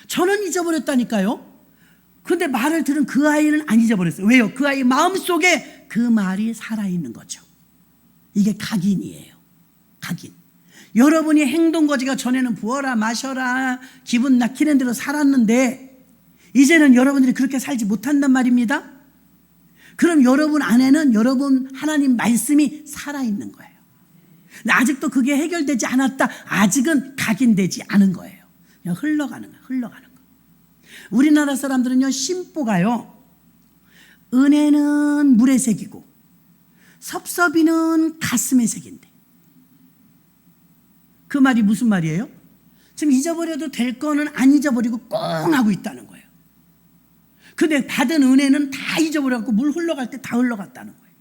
저는 잊어버렸다니까요. 근데 말을 들은 그 아이는 안 잊어버렸어요. 왜요? 그 아이 마음속에 그 말이 살아있는 거죠. 이게 각인이에요. 각인. 여러분이 행동거지가 전에는 부어라 마셔라 기분 낚이는 대로 살았는데 이제는 여러분들이 그렇게 살지 못한단 말입니다. 그럼 여러분 안에는 여러분 하나님 말씀이 살아있는 거예요. 근데 아직도 그게 해결되지 않았다. 아직은 각인되지 않은 거예요. 그냥 흘러가는 거예요. 흘러가는 거. 우리나라 사람들은요, 심보가요, 은혜는 물의 색이고 섭섭이는 가슴의 색인데, 그 말이 무슨 말이에요? 지금 잊어버려도 될 거는 안 잊어버리고 꽁 하고 있다는 거예요. 근데 받은 은혜는 다 잊어버려갖고 물 흘러갈 때 다 흘러갔다는 거예요.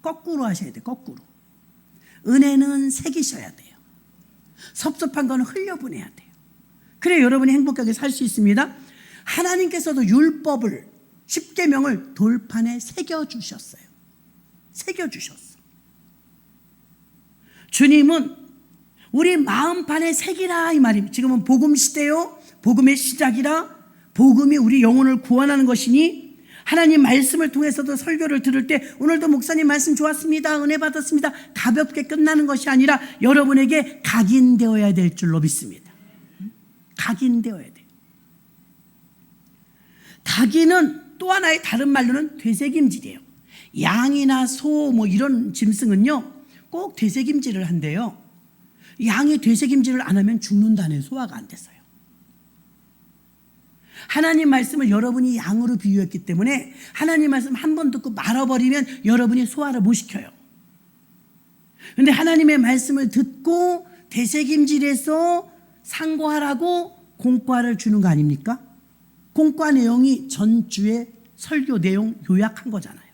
거꾸로 하셔야 돼요. 거꾸로. 은혜는 새기셔야 돼요. 섭섭한 거는 흘려보내야 돼요. 그래 여러분이 행복하게 살 수 있습니다. 하나님께서도 율법을, 십계명을 돌판에 새겨주셨어요. 새겨주셨어. 주님은 우리 마음판에 새기라 이 말입니다. 지금은 복음 시대요. 복음의 시작이라. 복음이 우리 영혼을 구원하는 것이니 하나님 말씀을 통해서도 설교를 들을 때 오늘도 목사님 말씀 좋았습니다. 은혜 받았습니다. 가볍게 끝나는 것이 아니라 여러분에게 각인되어야 될 줄로 믿습니다. 각인되어야 돼요. 각인은 또 하나의 다른 말로는 되새김질이에요. 양이나 소 뭐 이런 짐승은요 꼭 되새김질을 한대요. 양이 되새김질을 안 하면 죽는다는, 소화가 안 됐어요. 하나님 말씀을 여러분이 양으로 비유했기 때문에 하나님 말씀 한 번 듣고 말아버리면 여러분이 소화를 못 시켜요. 그런데 하나님의 말씀을 듣고 되새김질해서 상고하라고 공과를 주는 거 아닙니까? 공과 내용이 전주의 설교 내용 요약한 거잖아요.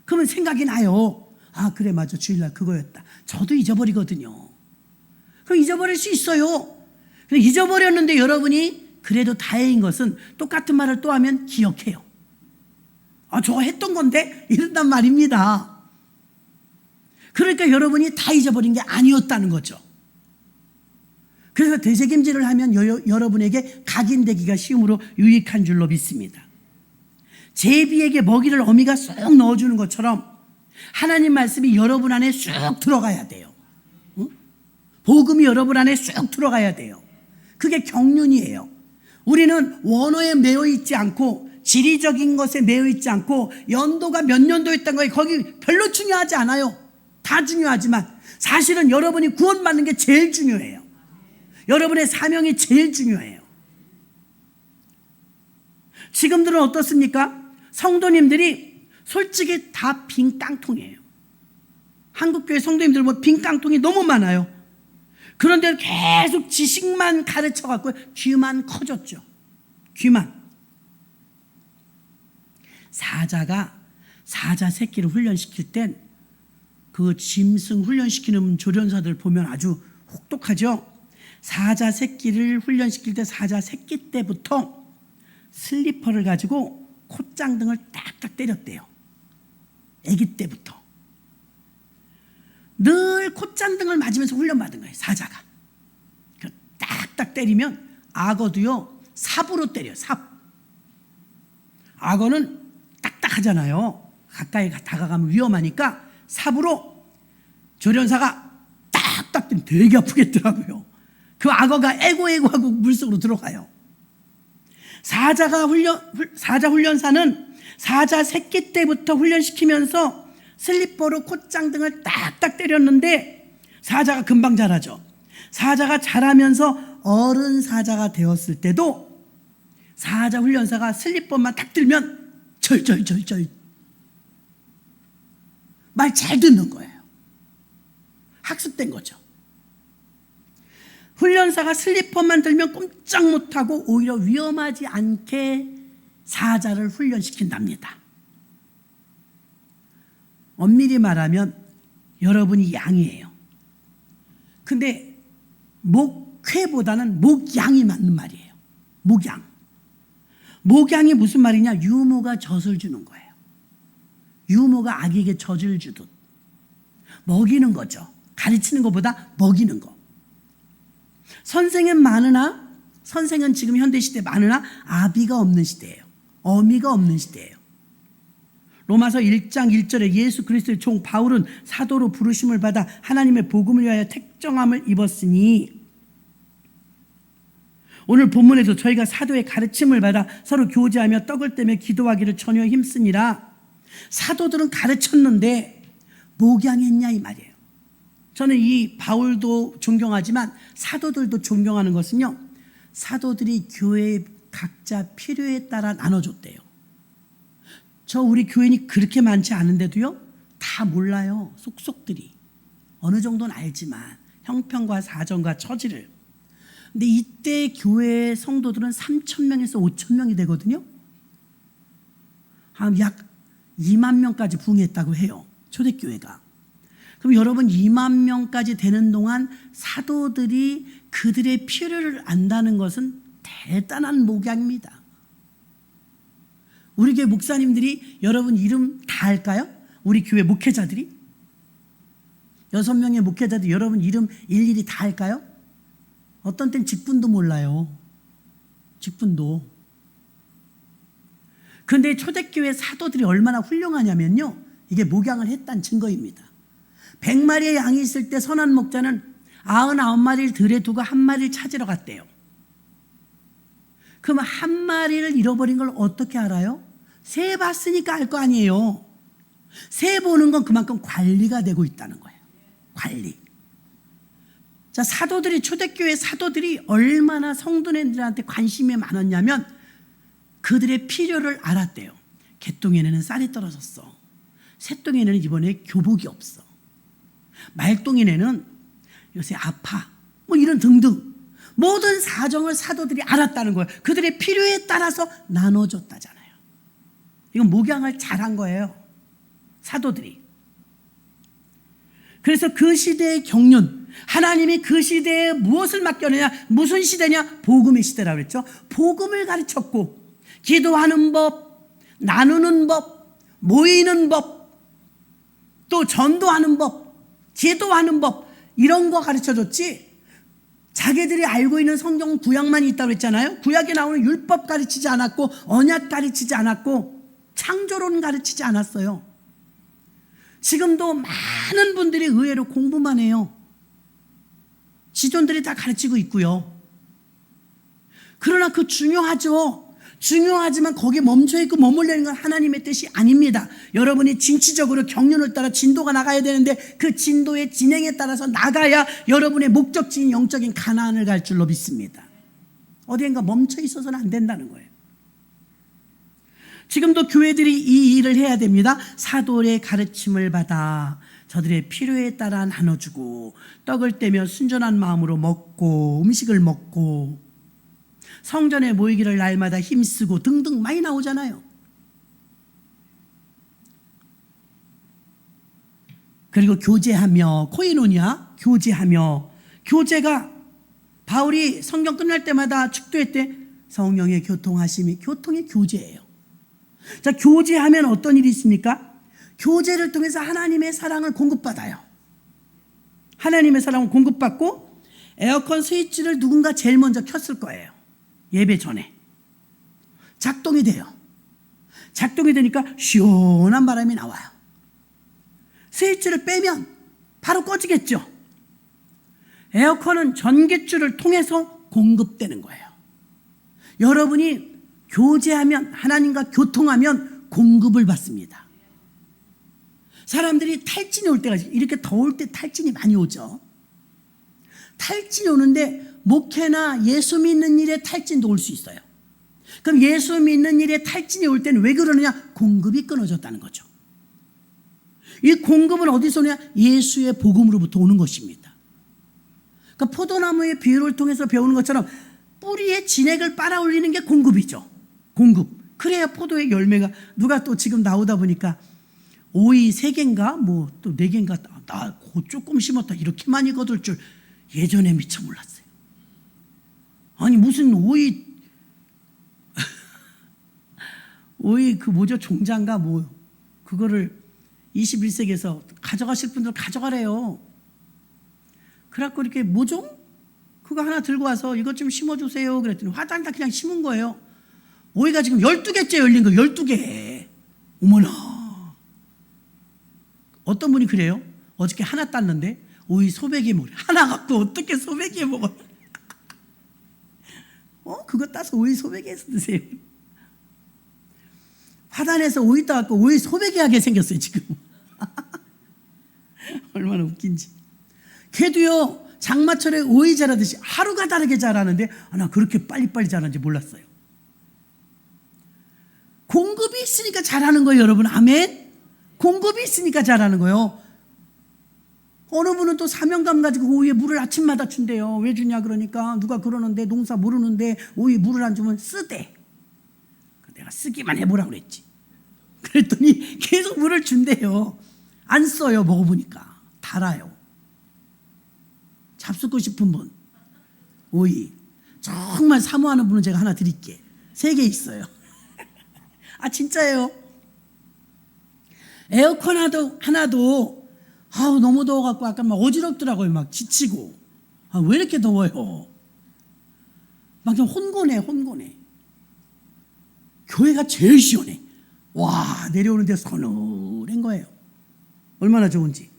그러면 생각이 나요. 아 그래 맞아, 주일날 그거였다. 저도 잊어버리거든요. 그럼 잊어버릴 수 있어요. 잊어버렸는데 여러분이 그래도 다행인 것은 똑같은 말을 또 하면 기억해요. 아 저거 했던 건데 이런단 말입니다. 그러니까 여러분이 다 잊어버린 게 아니었다는 거죠. 그래서 되새김질을 하면 여러분에게 각인되기가 쉬움으로 유익한 줄로 믿습니다. 제비에게 먹이를 어미가 쏙 넣어주는 것처럼 하나님 말씀이 여러분 안에 쑥 들어가야 돼요. 응? 복음이 여러분 안에 쑥 들어가야 돼요. 그게 경륜이에요. 우리는 원어에 매여 있지 않고 지리적인 것에 매여 있지 않고 연도가 몇 년도였던 거예요. 거기 별로 중요하지 않아요. 다 중요하지만 사실은 여러분이 구원받는 게 제일 중요해요. 여러분의 사명이 제일 중요해요. 지금들은 어떻습니까? 성도님들이 솔직히 다 빈 깡통이에요. 한국교회 성도님들 보면 빈 깡통이 너무 많아요. 그런데 계속 지식만 가르쳐갖고 귀만 커졌죠. 귀만. 사자 새끼를 훈련시킬 땐 그 짐승 훈련시키는 조련사들 보면 아주 혹독하죠. 사자 새끼를 훈련시킬 때 사자 새끼 때부터 슬리퍼를 가지고 콧장등을 딱딱 때렸대요. 아기 때부터. 늘 콧장등을 맞으면서 훈련받은 거예요. 사자가. 딱딱 때리면 악어도요. 삽으로 때려요. 삽. 악어는 딱딱하잖아요. 가까이 다가가면 위험하니까 삽으로 조련사가 딱딱 때리면 되게 아프겠더라고요. 그 악어가 애고애고하고 물속으로 들어가요. 사자 훈련사는 사자 새끼 때부터 훈련시키면서 슬리퍼로 콧장등을 딱딱 때렸는데 사자가 금방 자라죠. 사자가 자라면서 어른 사자가 되었을 때도 사자 훈련사가 슬리퍼만 딱 들면 절절절절 말 잘 듣는 거예요. 학습된 거죠. 훈련사가 슬리퍼만 들면 꼼짝 못하고 오히려 위험하지 않게 사자를 훈련시킨답니다. 엄밀히 말하면 여러분이 양이에요. 근데 목회보다는 목양이 맞는 말이에요. 목양. 목양이 무슨 말이냐? 유모가 젖을 주는 거예요. 유모가 아기에게 젖을 주듯 먹이는 거죠. 가르치는 것보다 먹이는 거. 선생은 지금 현대시대에 많으나 아비가 없는 시대예요. 어미가 없는 시대예요. 로마서 1장 1절에 예수 그리스도의 종 바울은 사도로 부르심을 받아 하나님의 복음을 위하여 택정함을 입었으니, 오늘 본문에도 저희가 사도의 가르침을 받아 서로 교제하며 떡을 떼며 기도하기를 전혀 힘쓰니라. 사도들은 가르쳤는데 목양했냐 이 말이에요. 저는 이 바울도 존경하지만 사도들도 존경하는 것은요, 사도들이 교회의 각자 필요에 따라 나눠줬대요. 우리 교인이 그렇게 많지 않은데도요, 다 몰라요. 속속들이. 어느 정도는 알지만 형편과 사정과 처지를. 근데 이때 교회 성도들은 3,000명에서 5,000명이 되거든요. 약 2만 명까지 부흥했다고 해요. 초대교회가. 그럼 여러분 2만 명까지 되는 동안 사도들이 그들의 필요를 안다는 것은 대단한 목양입니다. 우리 교회 목사님들이 여러분 이름 다 알까요? 우리 교회 목회자들이? 6명의 목회자들이 여러분 이름 일일이 다 알까요? 어떤 땐 직분도 몰라요. 직분도. 그런데 초대교회 사도들이 얼마나 훌륭하냐면요, 이게 목양을 했다는 증거입니다. 100마리의 양이 있을 때 선한 목자는 99마리를 들에 두고 한 마리를 찾으러 갔대요. 그럼 한 마리를 잃어버린 걸 어떻게 알아요? 새 봤으니까 알 거 아니에요. 새 보는 건 그만큼 관리가 되고 있다는 거예요. 관리. 자, 초대교회 사도들이 얼마나 성도님들한테 관심이 많았냐면 그들의 필요를 알았대요. 개똥에는 쌀이 떨어졌어. 새똥에는 이번에 교복이 없어. 말똥에는 요새 아파. 이런 등등. 모든 사정을 사도들이 알았다는 거예요. 그들의 필요에 따라서 나눠줬다잖아요. 이건 목양을 잘한 거예요. 사도들이. 그래서 그 시대의 경륜, 하나님이 그 시대에 무엇을 맡겼느냐, 무슨 시대냐, 복음의 시대라고 그랬죠. 복음을 가르쳤고, 기도하는 법, 나누는 법, 모이는 법, 또 전도하는 법, 기도하는 법, 이런 거 가르쳐줬지. 자기들이 알고 있는 성경 구약만 있다고 했잖아요. 구약에 나오는 율법 가르치지 않았고, 언약 가르치지 않았고, 창조론 가르치지 않았어요. 지금도 많은 분들이 의외로 공부만 해요. 지존들이 다 가르치고 있고요. 그러나 그 중요하죠. 중요하지만 거기에 멈춰있고 머물려는 건 하나님의 뜻이 아닙니다. 여러분이 진취적으로 경륜을 따라 진도가 나가야 되는데 그 진도의 진행에 따라서 나가야 여러분의 목적지인 영적인 가나안을 갈 줄로 믿습니다. 어디엔가 멈춰 있어서는 안 된다는 거예요. 지금도 교회들이 이 일을 해야 됩니다. 사도의 가르침을 받아 저들의 필요에 따라 나눠주고 떡을 떼며 순전한 마음으로 먹고 음식을 먹고 성전에 모이기를 날마다 힘쓰고 등등 많이 나오잖아요. 그리고 교제하며, 코이노니아, 교제하며, 교제가 바울이 성경 끝날 때마다 축도회 때 성령의 교통하심이, 교통이 교제예요. 자, 교제하면 어떤 일이 있습니까? 교제를 통해서 하나님의 사랑을 공급받아요. 하나님의 사랑을 공급받고 에어컨 스위치를 누군가 제일 먼저 켰을 거예요. 예배 전에. 작동이 돼요. 작동이 되니까 시원한 바람이 나와요. 스위치를 빼면 바로 꺼지겠죠. 에어컨은 전기줄을 통해서 공급되는 거예요. 여러분이 교제하면, 하나님과 교통하면 공급을 받습니다. 사람들이 탈진이 올 때가, 이렇게 더울 때 탈진이 많이 오죠. 탈진이 오는데 목회나 예수 믿는 일에 탈진도 올 수 있어요. 그럼 예수 믿는 일에 탈진이 올 때는 왜 그러느냐? 공급이 끊어졌다는 거죠. 이 공급은 어디서 오냐? 예수의 복음으로부터 오는 것입니다. 그러니까 포도나무의 비유를 통해서 배우는 것처럼 뿌리에 진액을 빨아 올리는 게 공급이죠. 공급. 그래야 포도의 열매가, 누가 또 지금 나오다 보니까 오이 3개인가 뭐 또 4개인가, 나 조금 심었다 이렇게 많이 거둘 줄 예전에 미처 몰랐어요. 아니 무슨 오이 오이 그 뭐죠, 종자인가 뭐 그거를 21세기에서 가져가실 분들 가져가래요. 그래갖고 이렇게 모종? 그거 하나 들고 와서 이것 좀 심어주세요 그랬더니 화단다 그냥 심은 거예요. 오이가 지금 12개째 열린 거예요. 12개. 어머나. 어떤 분이 그래요? 어저께 하나 땄는데 오이 소백이 먹어. 하나 갖고 어떻게 소백이 먹어요? 그거 따서 오이 소백이 해서 드세요. 화단에서 오이 따갖고 오이 소백이 하게 생겼어요 지금. 얼마나 웃긴지. 걔도요 장마철에 오이 자라듯이 하루가 다르게 자라는데 나 그렇게 빨리빨리 자라는지 몰랐어요. 공급이 있으니까 자라는 거예요 여러분. 아멘. 공급이 있으니까 자라는 거예요. 어느 분은 또 사명감 가지고 오이에 물을 아침마다 준대요. 왜 주냐 그러니까 누가 그러는데 농사 모르는데 오이에 물을 안 주면 쓰대. 내가 쓰기만 해보라고 그랬지. 그랬더니 계속 물을 준대요. 안 써요. 먹어보니까 달아요. 잡수고 싶은 분 오이 정말 사모하는 분은 제가 하나 드릴게. 3개 있어요. 아 진짜예요. 에어컨 하나도 너무 더워갖고 아까 막 어지럽더라고요. 막 지치고. 왜 이렇게 더워요? 막 좀 혼곤해. 교회가 제일 시원해. 와, 내려오는데 서늘한 거예요. 얼마나 좋은지.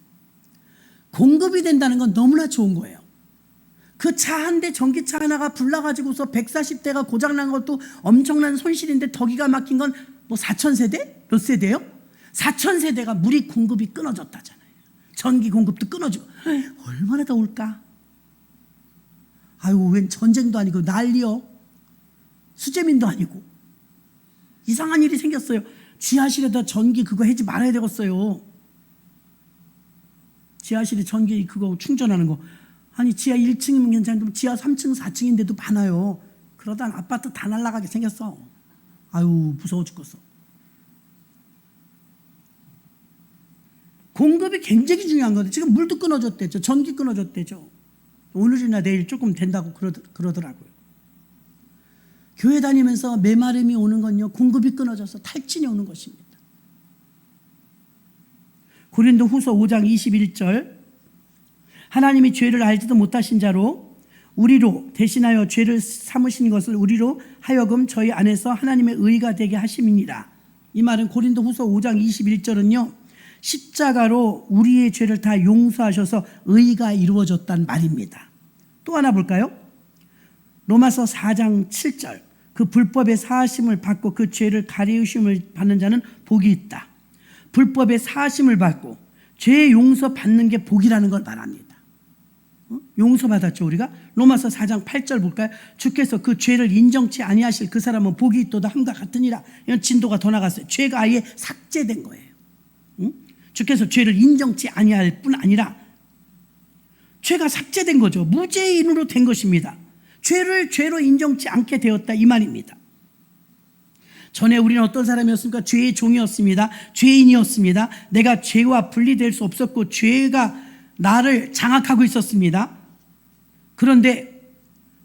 공급이 된다는 건 너무나 좋은 거예요. 그 차 한 대, 전기차 하나가 불나가지고서 140대가 고장난 것도 엄청난 손실인데 더 기가 막힌 건 뭐 4,000세대? 몇 세대요? 4,000세대가 물이 공급이 끊어졌다잖아요. 전기 공급도 끊어지고. 얼마나 더울까? 아이고, 웬 전쟁도 아니고 난리요. 수재민도 아니고. 이상한 일이 생겼어요. 지하실에다 전기 그거 하지 말아야 되겠어요. 지하실에 전기 그거 충전하는 거. 아니 지하 1층이면 괜찮은데 지하 3층 4층인데도 많아요. 그러다 아파트 다 날아가게 생겼어. 아유 무서워 죽겠어. 공급이 굉장히 중요한 건데 지금 물도 끊어졌대죠. 전기 끊어졌대죠. 오늘이나 내일 조금 된다고 그러더라고요. 교회 다니면서 메마름이 오는 건요, 공급이 끊어져서 탈진이 오는 것입니다. 고린도 후서 5장 21절, 하나님이 죄를 알지도 못하신 자로 우리로 대신하여 죄를 삼으신 것을 우리로 하여금 저희 안에서 하나님의 의가 되게 하심이니라. 이 말은 고린도 후서 5장 21절은요 십자가로 우리의 죄를 다 용서하셔서 의가 이루어졌단 말입니다. 또 하나 볼까요? 로마서 4장 7절, 그 불법의 사하심을 받고 그 죄를 가리우심을 받는 자는 복이 있다. 불법의 사하심을 받고 죄의 용서 받는 게 복이라는 걸 말합니다. 용서받았죠. 우리가 로마서 4장 8절 볼까요? 주께서 그 죄를 인정치 아니하실 그 사람은 복이 있도다 함과 같으니라. 이런 진도가 더 나갔어요. 죄가 아예 삭제된 거예요. 응? 주께서 죄를 인정치 아니할 뿐 아니라 죄가 삭제된 거죠. 무죄인으로 된 것입니다. 죄를 죄로 인정치 않게 되었다 이 말입니다. 전에 우리는 어떤 사람이었습니까? 죄의 종이었습니다. 죄인이었습니다. 내가 죄와 분리될 수 없었고 죄가 나를 장악하고 있었습니다. 그런데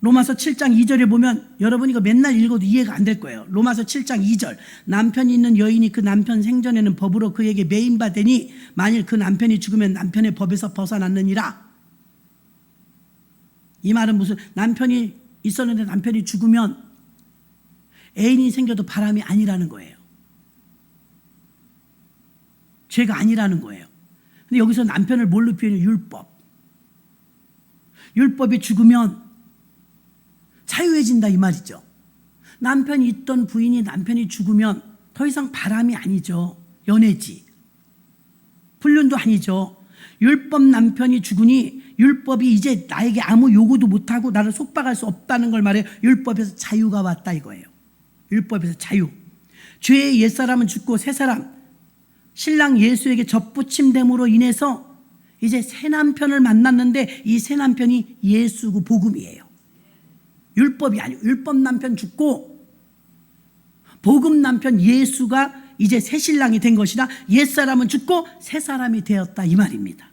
로마서 7장 2절에 보면 여러분 이거 맨날 읽어도 이해가 안 될 거예요. 로마서 7장 2절 남편이 있는 여인이 그 남편 생전에는 법으로 그에게 매인받으니 만일 그 남편이 죽으면 남편의 법에서 벗어났느니라. 이 말은 무슨 남편이 있었는데 남편이 죽으면 애인이 생겨도 바람이 아니라는 거예요. 죄가 아니라는 거예요. 근데 여기서 남편을 뭘로 표현해요? 율법. 율법이 죽으면 자유해진다 이 말이죠. 남편이 있던 부인이 남편이 죽으면 더 이상 바람이 아니죠. 연애지. 불륜도 아니죠. 율법 남편이 죽으니 율법이 이제 나에게 아무 요구도 못하고 나를 속박할 수 없다는 걸 말해요. 율법에서 자유가 왔다 이거예요. 율법에서 자유. 죄의 옛사람은 죽고 새사람 신랑 예수에게 접붙임됨으로 인해서 이제 새 남편을 만났는데 이 새 남편이 예수고 복음이에요. 율법이 아니고 율법 남편 죽고 복음 남편 예수가 이제 새 신랑이 된 것이다. 옛사람은 죽고 새 사람이 되었다 이 말입니다.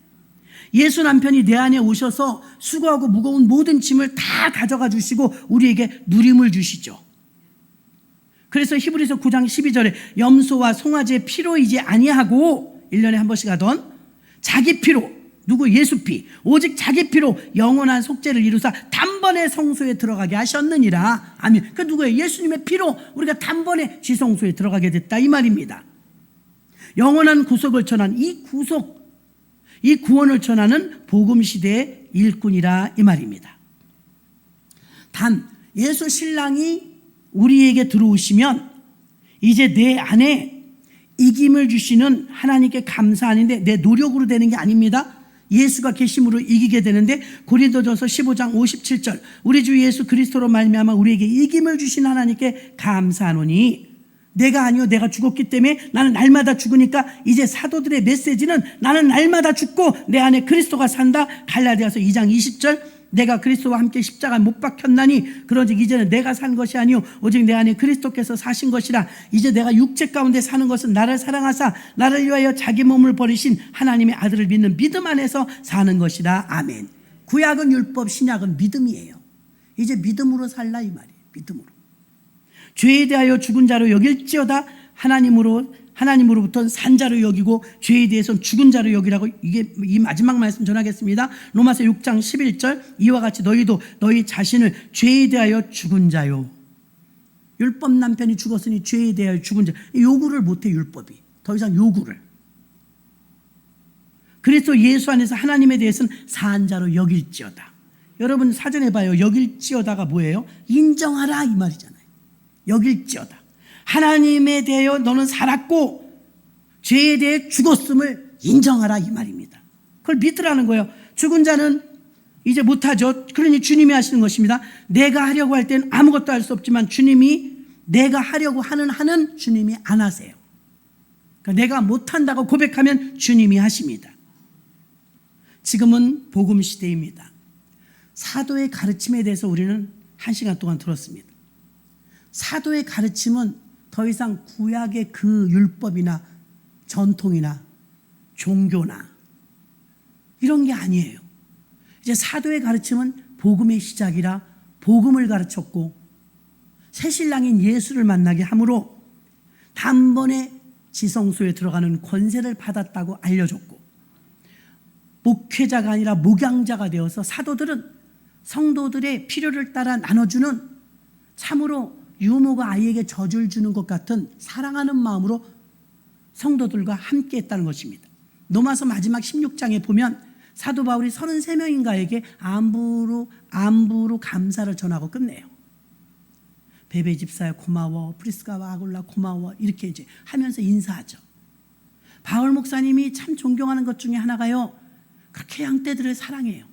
예수 남편이 내 안에 오셔서 수고하고 무거운 모든 짐을 다 가져가 주시고 우리에게 누림을 주시죠. 그래서 히브리서 9장 12절에 염소와 송아지의 피로 이제 아니하고 1년에 한 번씩 하던 자기 피로 누구 예수 피 오직 자기 피로 영원한 속죄를 이루사 단번에 성소에 들어가게 하셨느니라. 아멘. 그 누구예요? 예수님의 피로 우리가 단번에 지성소에 들어가게 됐다 이 말입니다. 영원한 구속을 전한 이 구속 이 구원을 전하는 복음 시대의 일꾼이라 이 말입니다. 단 예수 신랑이 우리에게 들어오시면 이제 내 안에 이김을 주시는 하나님께 감사하는데 내 노력으로 되는 게 아닙니다. 예수가 계심으로 이기게 되는데 고린도전서 15장 57절 우리 주 예수 그리스도로 말미암아 우리에게 이김을 주신 하나님께 감사하노니 내가 아니요 내가 죽었기 때문에 나는 날마다 죽으니까 이제 사도들의 메시지는 나는 날마다 죽고 내 안에 그리스도가 산다. 갈라디아서 2장 20절 내가 그리스도와 함께 십자가에 못 박혔나니 그런즉 이제는 내가 산 것이 아니요 오직 내 안에 그리스도께서 사신 것이라. 이제 내가 육체 가운데 사는 것은 나를 사랑하사 나를 위하여 자기 몸을 버리신 하나님의 아들을 믿는 믿음 안에서 사는 것이라. 아멘. 구약은 율법, 신약은 믿음이에요. 이제 믿음으로 살라 이 말이에요. 믿음으로. 죄에 대하여 죽은 자로 여길지어다 하나님으로부터 산 자로 여기고 죄에 대해서는 죽은 자로 여기라고. 이게 이 마지막 말씀 전하겠습니다. 로마서 6장 11절 이와 같이 너희도 너희 자신을 죄에 대하여 죽은 자요. 율법 남편이 죽었으니 죄에 대하여 죽은 자. 요구를 못해 율법이. 더 이상 요구를. 그래서 예수 안에서 하나님에 대해서는 산 자로 여길지어다. 여러분 사전에 봐요. 여길지어다가 뭐예요? 인정하라 이 말이잖아요. 여길지어다. 하나님에 대하여 너는 살았고 죄에 대해 죽었음을 인정하라 이 말입니다. 그걸 믿으라는 거예요. 죽은 자는 이제 못하죠. 그러니 주님이 하시는 것입니다. 내가 하려고 할 때는 아무것도 할 수 없지만 주님이 내가 하려고 하는 주님이 안 하세요. 그러니까 내가 못한다고 고백하면 주님이 하십니다. 지금은 복음 시대입니다. 사도의 가르침에 대해서 우리는 1시간 동안 들었습니다. 사도의 가르침은 더 이상 구약의 그 율법이나 전통이나 종교나 이런 게 아니에요. 이제 사도의 가르침은 복음의 시작이라 복음을 가르쳤고 새신랑인 예수를 만나게 함으로 단번에 지성소에 들어가는 권세를 받았다고 알려줬고 목회자가 아니라 목양자가 되어서 사도들은 성도들의 필요를 따라 나눠주는 참으로 유모가 아이에게 젖을 주는 것 같은 사랑하는 마음으로 성도들과 함께 했다는 것입니다. 로마서 마지막 16장에 보면 사도 바울이 33명인가에게 안부로 감사를 전하고 끝내요. 베베 집사야 고마워, 프리스가와 아굴라 고마워 이렇게 이제 하면서 인사하죠. 바울 목사님이 참 존경하는 것 중에 하나가요. 그렇게 양떼들을 사랑해요.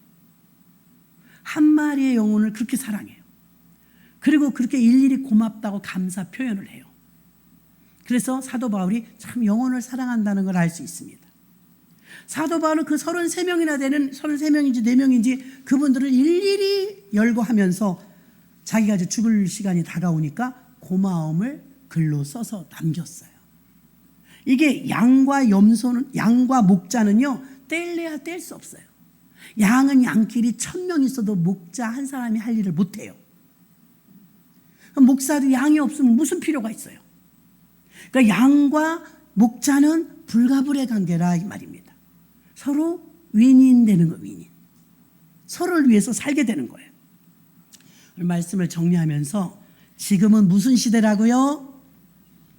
한 마리의 영혼을 그렇게 사랑해요. 그리고 그렇게 일일이 고맙다고 감사 표현을 해요. 그래서 사도 바울이 참 영혼을 사랑한다는 걸 알 수 있습니다. 사도 바울은 그 33명이나 되는 33명인지 4명인지 그분들을 일일이 열거하면서 자기가 이제 죽을 시간이 다가오니까 고마움을 글로 써서 남겼어요. 이게 양과 목자는요, 뗄래야 뗄 수 없어요. 양은 양끼리 1000명 있어도 목자 한 사람이 할 일을 못해요. 목사도 양이 없으면 무슨 필요가 있어요? 그러니까 양과 목자는 불가불의 관계라 이 말입니다. 서로 윈윈되는 거, 윈윈. 서로를 위해서 살게 되는 거예요. 말씀을 정리하면서 지금은 무슨 시대라고요?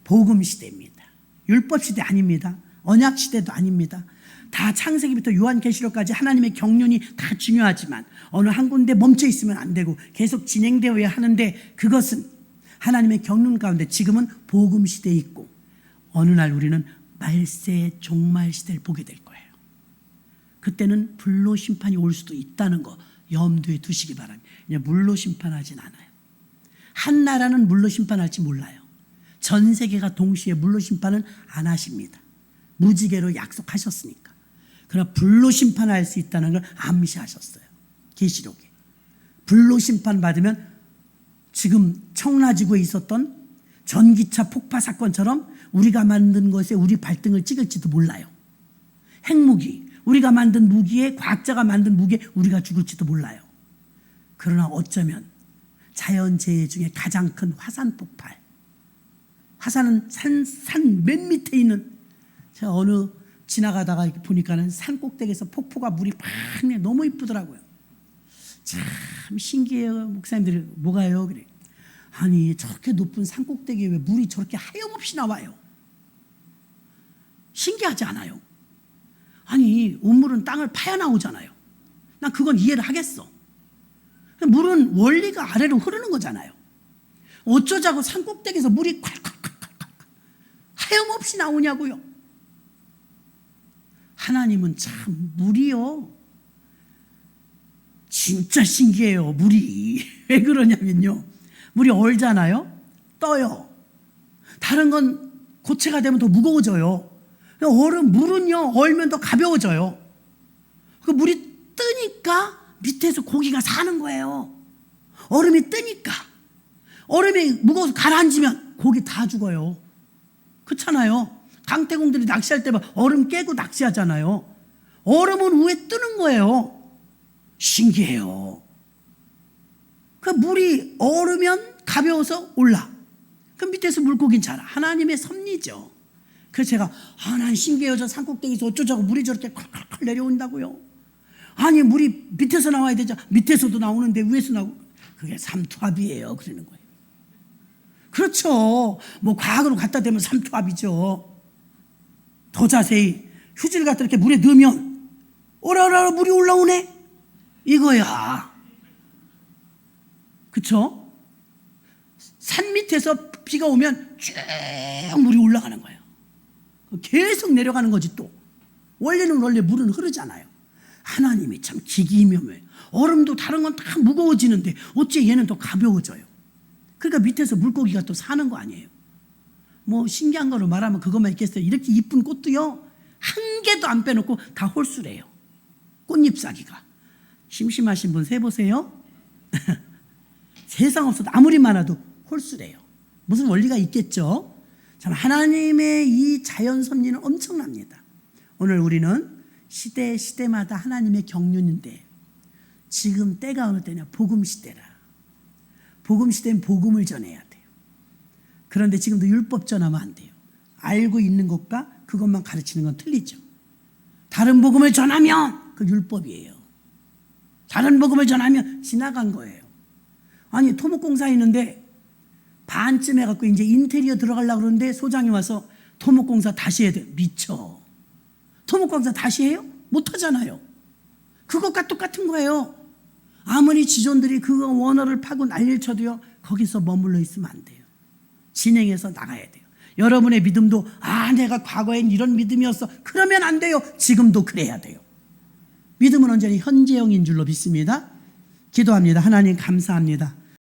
복음 시대입니다. 율법 시대 아닙니다. 언약 시대도 아닙니다. 다 창세기부터 요한계시록까지 하나님의 경륜이 다 중요하지만 어느 한 군데 멈춰 있으면 안 되고 계속 진행되어야 하는데, 그것은 하나님의 경륜 가운데 지금은 복음 시대에 있고, 어느 날 우리는 말세 종말 시대를 보게 될 거예요. 그때는 불로 심판이 올 수도 있다는 거 염두에 두시기 바랍니다. 그냥 물로 심판하진 않아요. 한 나라는 물로 심판할지 몰라요. 전 세계가 동시에 물로 심판은 안 하십니다. 무지개로 약속하셨으니까. 그러나 불로 심판할 수 있다는 걸 암시하셨어요. 계시록에. 불로 심판받으면 지금 청라지구에 있었던 전기차 폭파 사건처럼 우리가 만든 것에 우리 발등을 찍을지도 몰라요. 핵무기, 우리가 만든 무기에, 과학자가 만든 무기에 우리가 죽을지도 몰라요. 그러나 어쩌면 자연재해 중에 가장 큰 화산 폭발, 화산은 산 맨 밑에 있는, 제가 어느 지나가다가 이렇게 보니까는 산 꼭대기에서 폭포가 물이 팍 내, 너무 이쁘더라고요. 참 신기해요. 목사님들이 뭐가요? 그래. 아니 저렇게 높은 산 꼭대기에 왜 물이 저렇게 하염없이 나와요? 신기하지 않아요? 아니 우물은 땅을 파야 나오잖아요. 난 그건 이해를 하겠어. 물은 원리가 아래로 흐르는 거잖아요. 어쩌자고 산 꼭대기에서 물이 콸콸콸콸 하염없이 나오냐고요. 하나님은 참 물이요, 진짜 신기해요. 물이 왜 그러냐면요, 물이 얼잖아요, 떠요. 다른 건 고체가 되면 더 무거워져요. 물은요 얼면 더 가벼워져요. 그 물이 뜨니까 밑에서 고기가 사는 거예요. 얼음이 뜨니까. 얼음이 무거워서 가라앉으면 고기 다 죽어요. 그렇잖아요. 강태공들이 낚시할 때 얼음 깨고 낚시하잖아요. 얼음은 위에 뜨는 거예요. 신기해요. 그 물이 얼으면 가벼워서 올라. 그 밑에서 물고기는 자라. 하나님의 섭리죠. 그래서 제가 난 신기해요. 저 산꼭대기에서 어쩌자고 물이 저렇게 콸콸콸 내려온다고요. 아니 물이 밑에서 나와야 되죠. 밑에서도 나오는데 위에서 나오고. 그게 삼투압이에요. 그러는 거예요. 그렇죠. 뭐 과학으로 갖다 대면 삼투압이죠. 더 자세히 휴지를 갖다 이렇게 물에 넣으면 오라오라 물이 올라오네 이거야. 그렇죠? 산 밑에서 비가 오면 쭉 물이 올라가는 거예요. 계속 내려가는 거지. 또 원래는 원래 물은 흐르잖아요. 하나님이 참 기기묘묘해요. 얼음도 다른 건 다 무거워지는데 어째 얘는 더 가벼워져요. 그러니까 밑에서 물고기가 또 사는 거 아니에요. 뭐 신기한 거로 말하면 그것만 있겠어요. 이렇게 이쁜 꽃도요 한 개도 안 빼놓고 다 홀수래요. 꽃잎사귀가. 심심하신 분 세보세요. 세상 없어도 아무리 많아도 홀수래요. 무슨 원리가 있겠죠. 참 하나님의 이 자연 섭리는 엄청납니다. 오늘 우리는 시대마다 하나님의 경륜인데, 지금 때가 어느 때냐? 복음 시대라. 복음 시대는 복음을 전해야 돼요. 그런데 지금도 율법 전하면 안 돼요. 알고 있는 것과 그것만 가르치는 건 틀리죠. 다른 복음을 전하면 그 율법이에요. 다른 복음을 전하면 지나간 거예요. 아니 토목공사 있는데 반쯤 해갖고 이제 인테리어 들어가려고 그러는데 소장이 와서 토목공사 다시 해야 돼. 미쳐. 토목공사 다시 해요? 못하잖아요. 그것과 똑같은 거예요. 아무리 지존들이 그 원어를 파고 난리를 쳐도요 거기서 머물러 있으면 안 돼요. 진행해서 나가야 돼요. 여러분의 믿음도 내가 과거엔 이런 믿음이었어 그러면 안 돼요. 지금도 그래야 돼요. 믿음은 언제나 현재형인 줄로 믿습니다. 기도합니다. 하나님 감사합니다.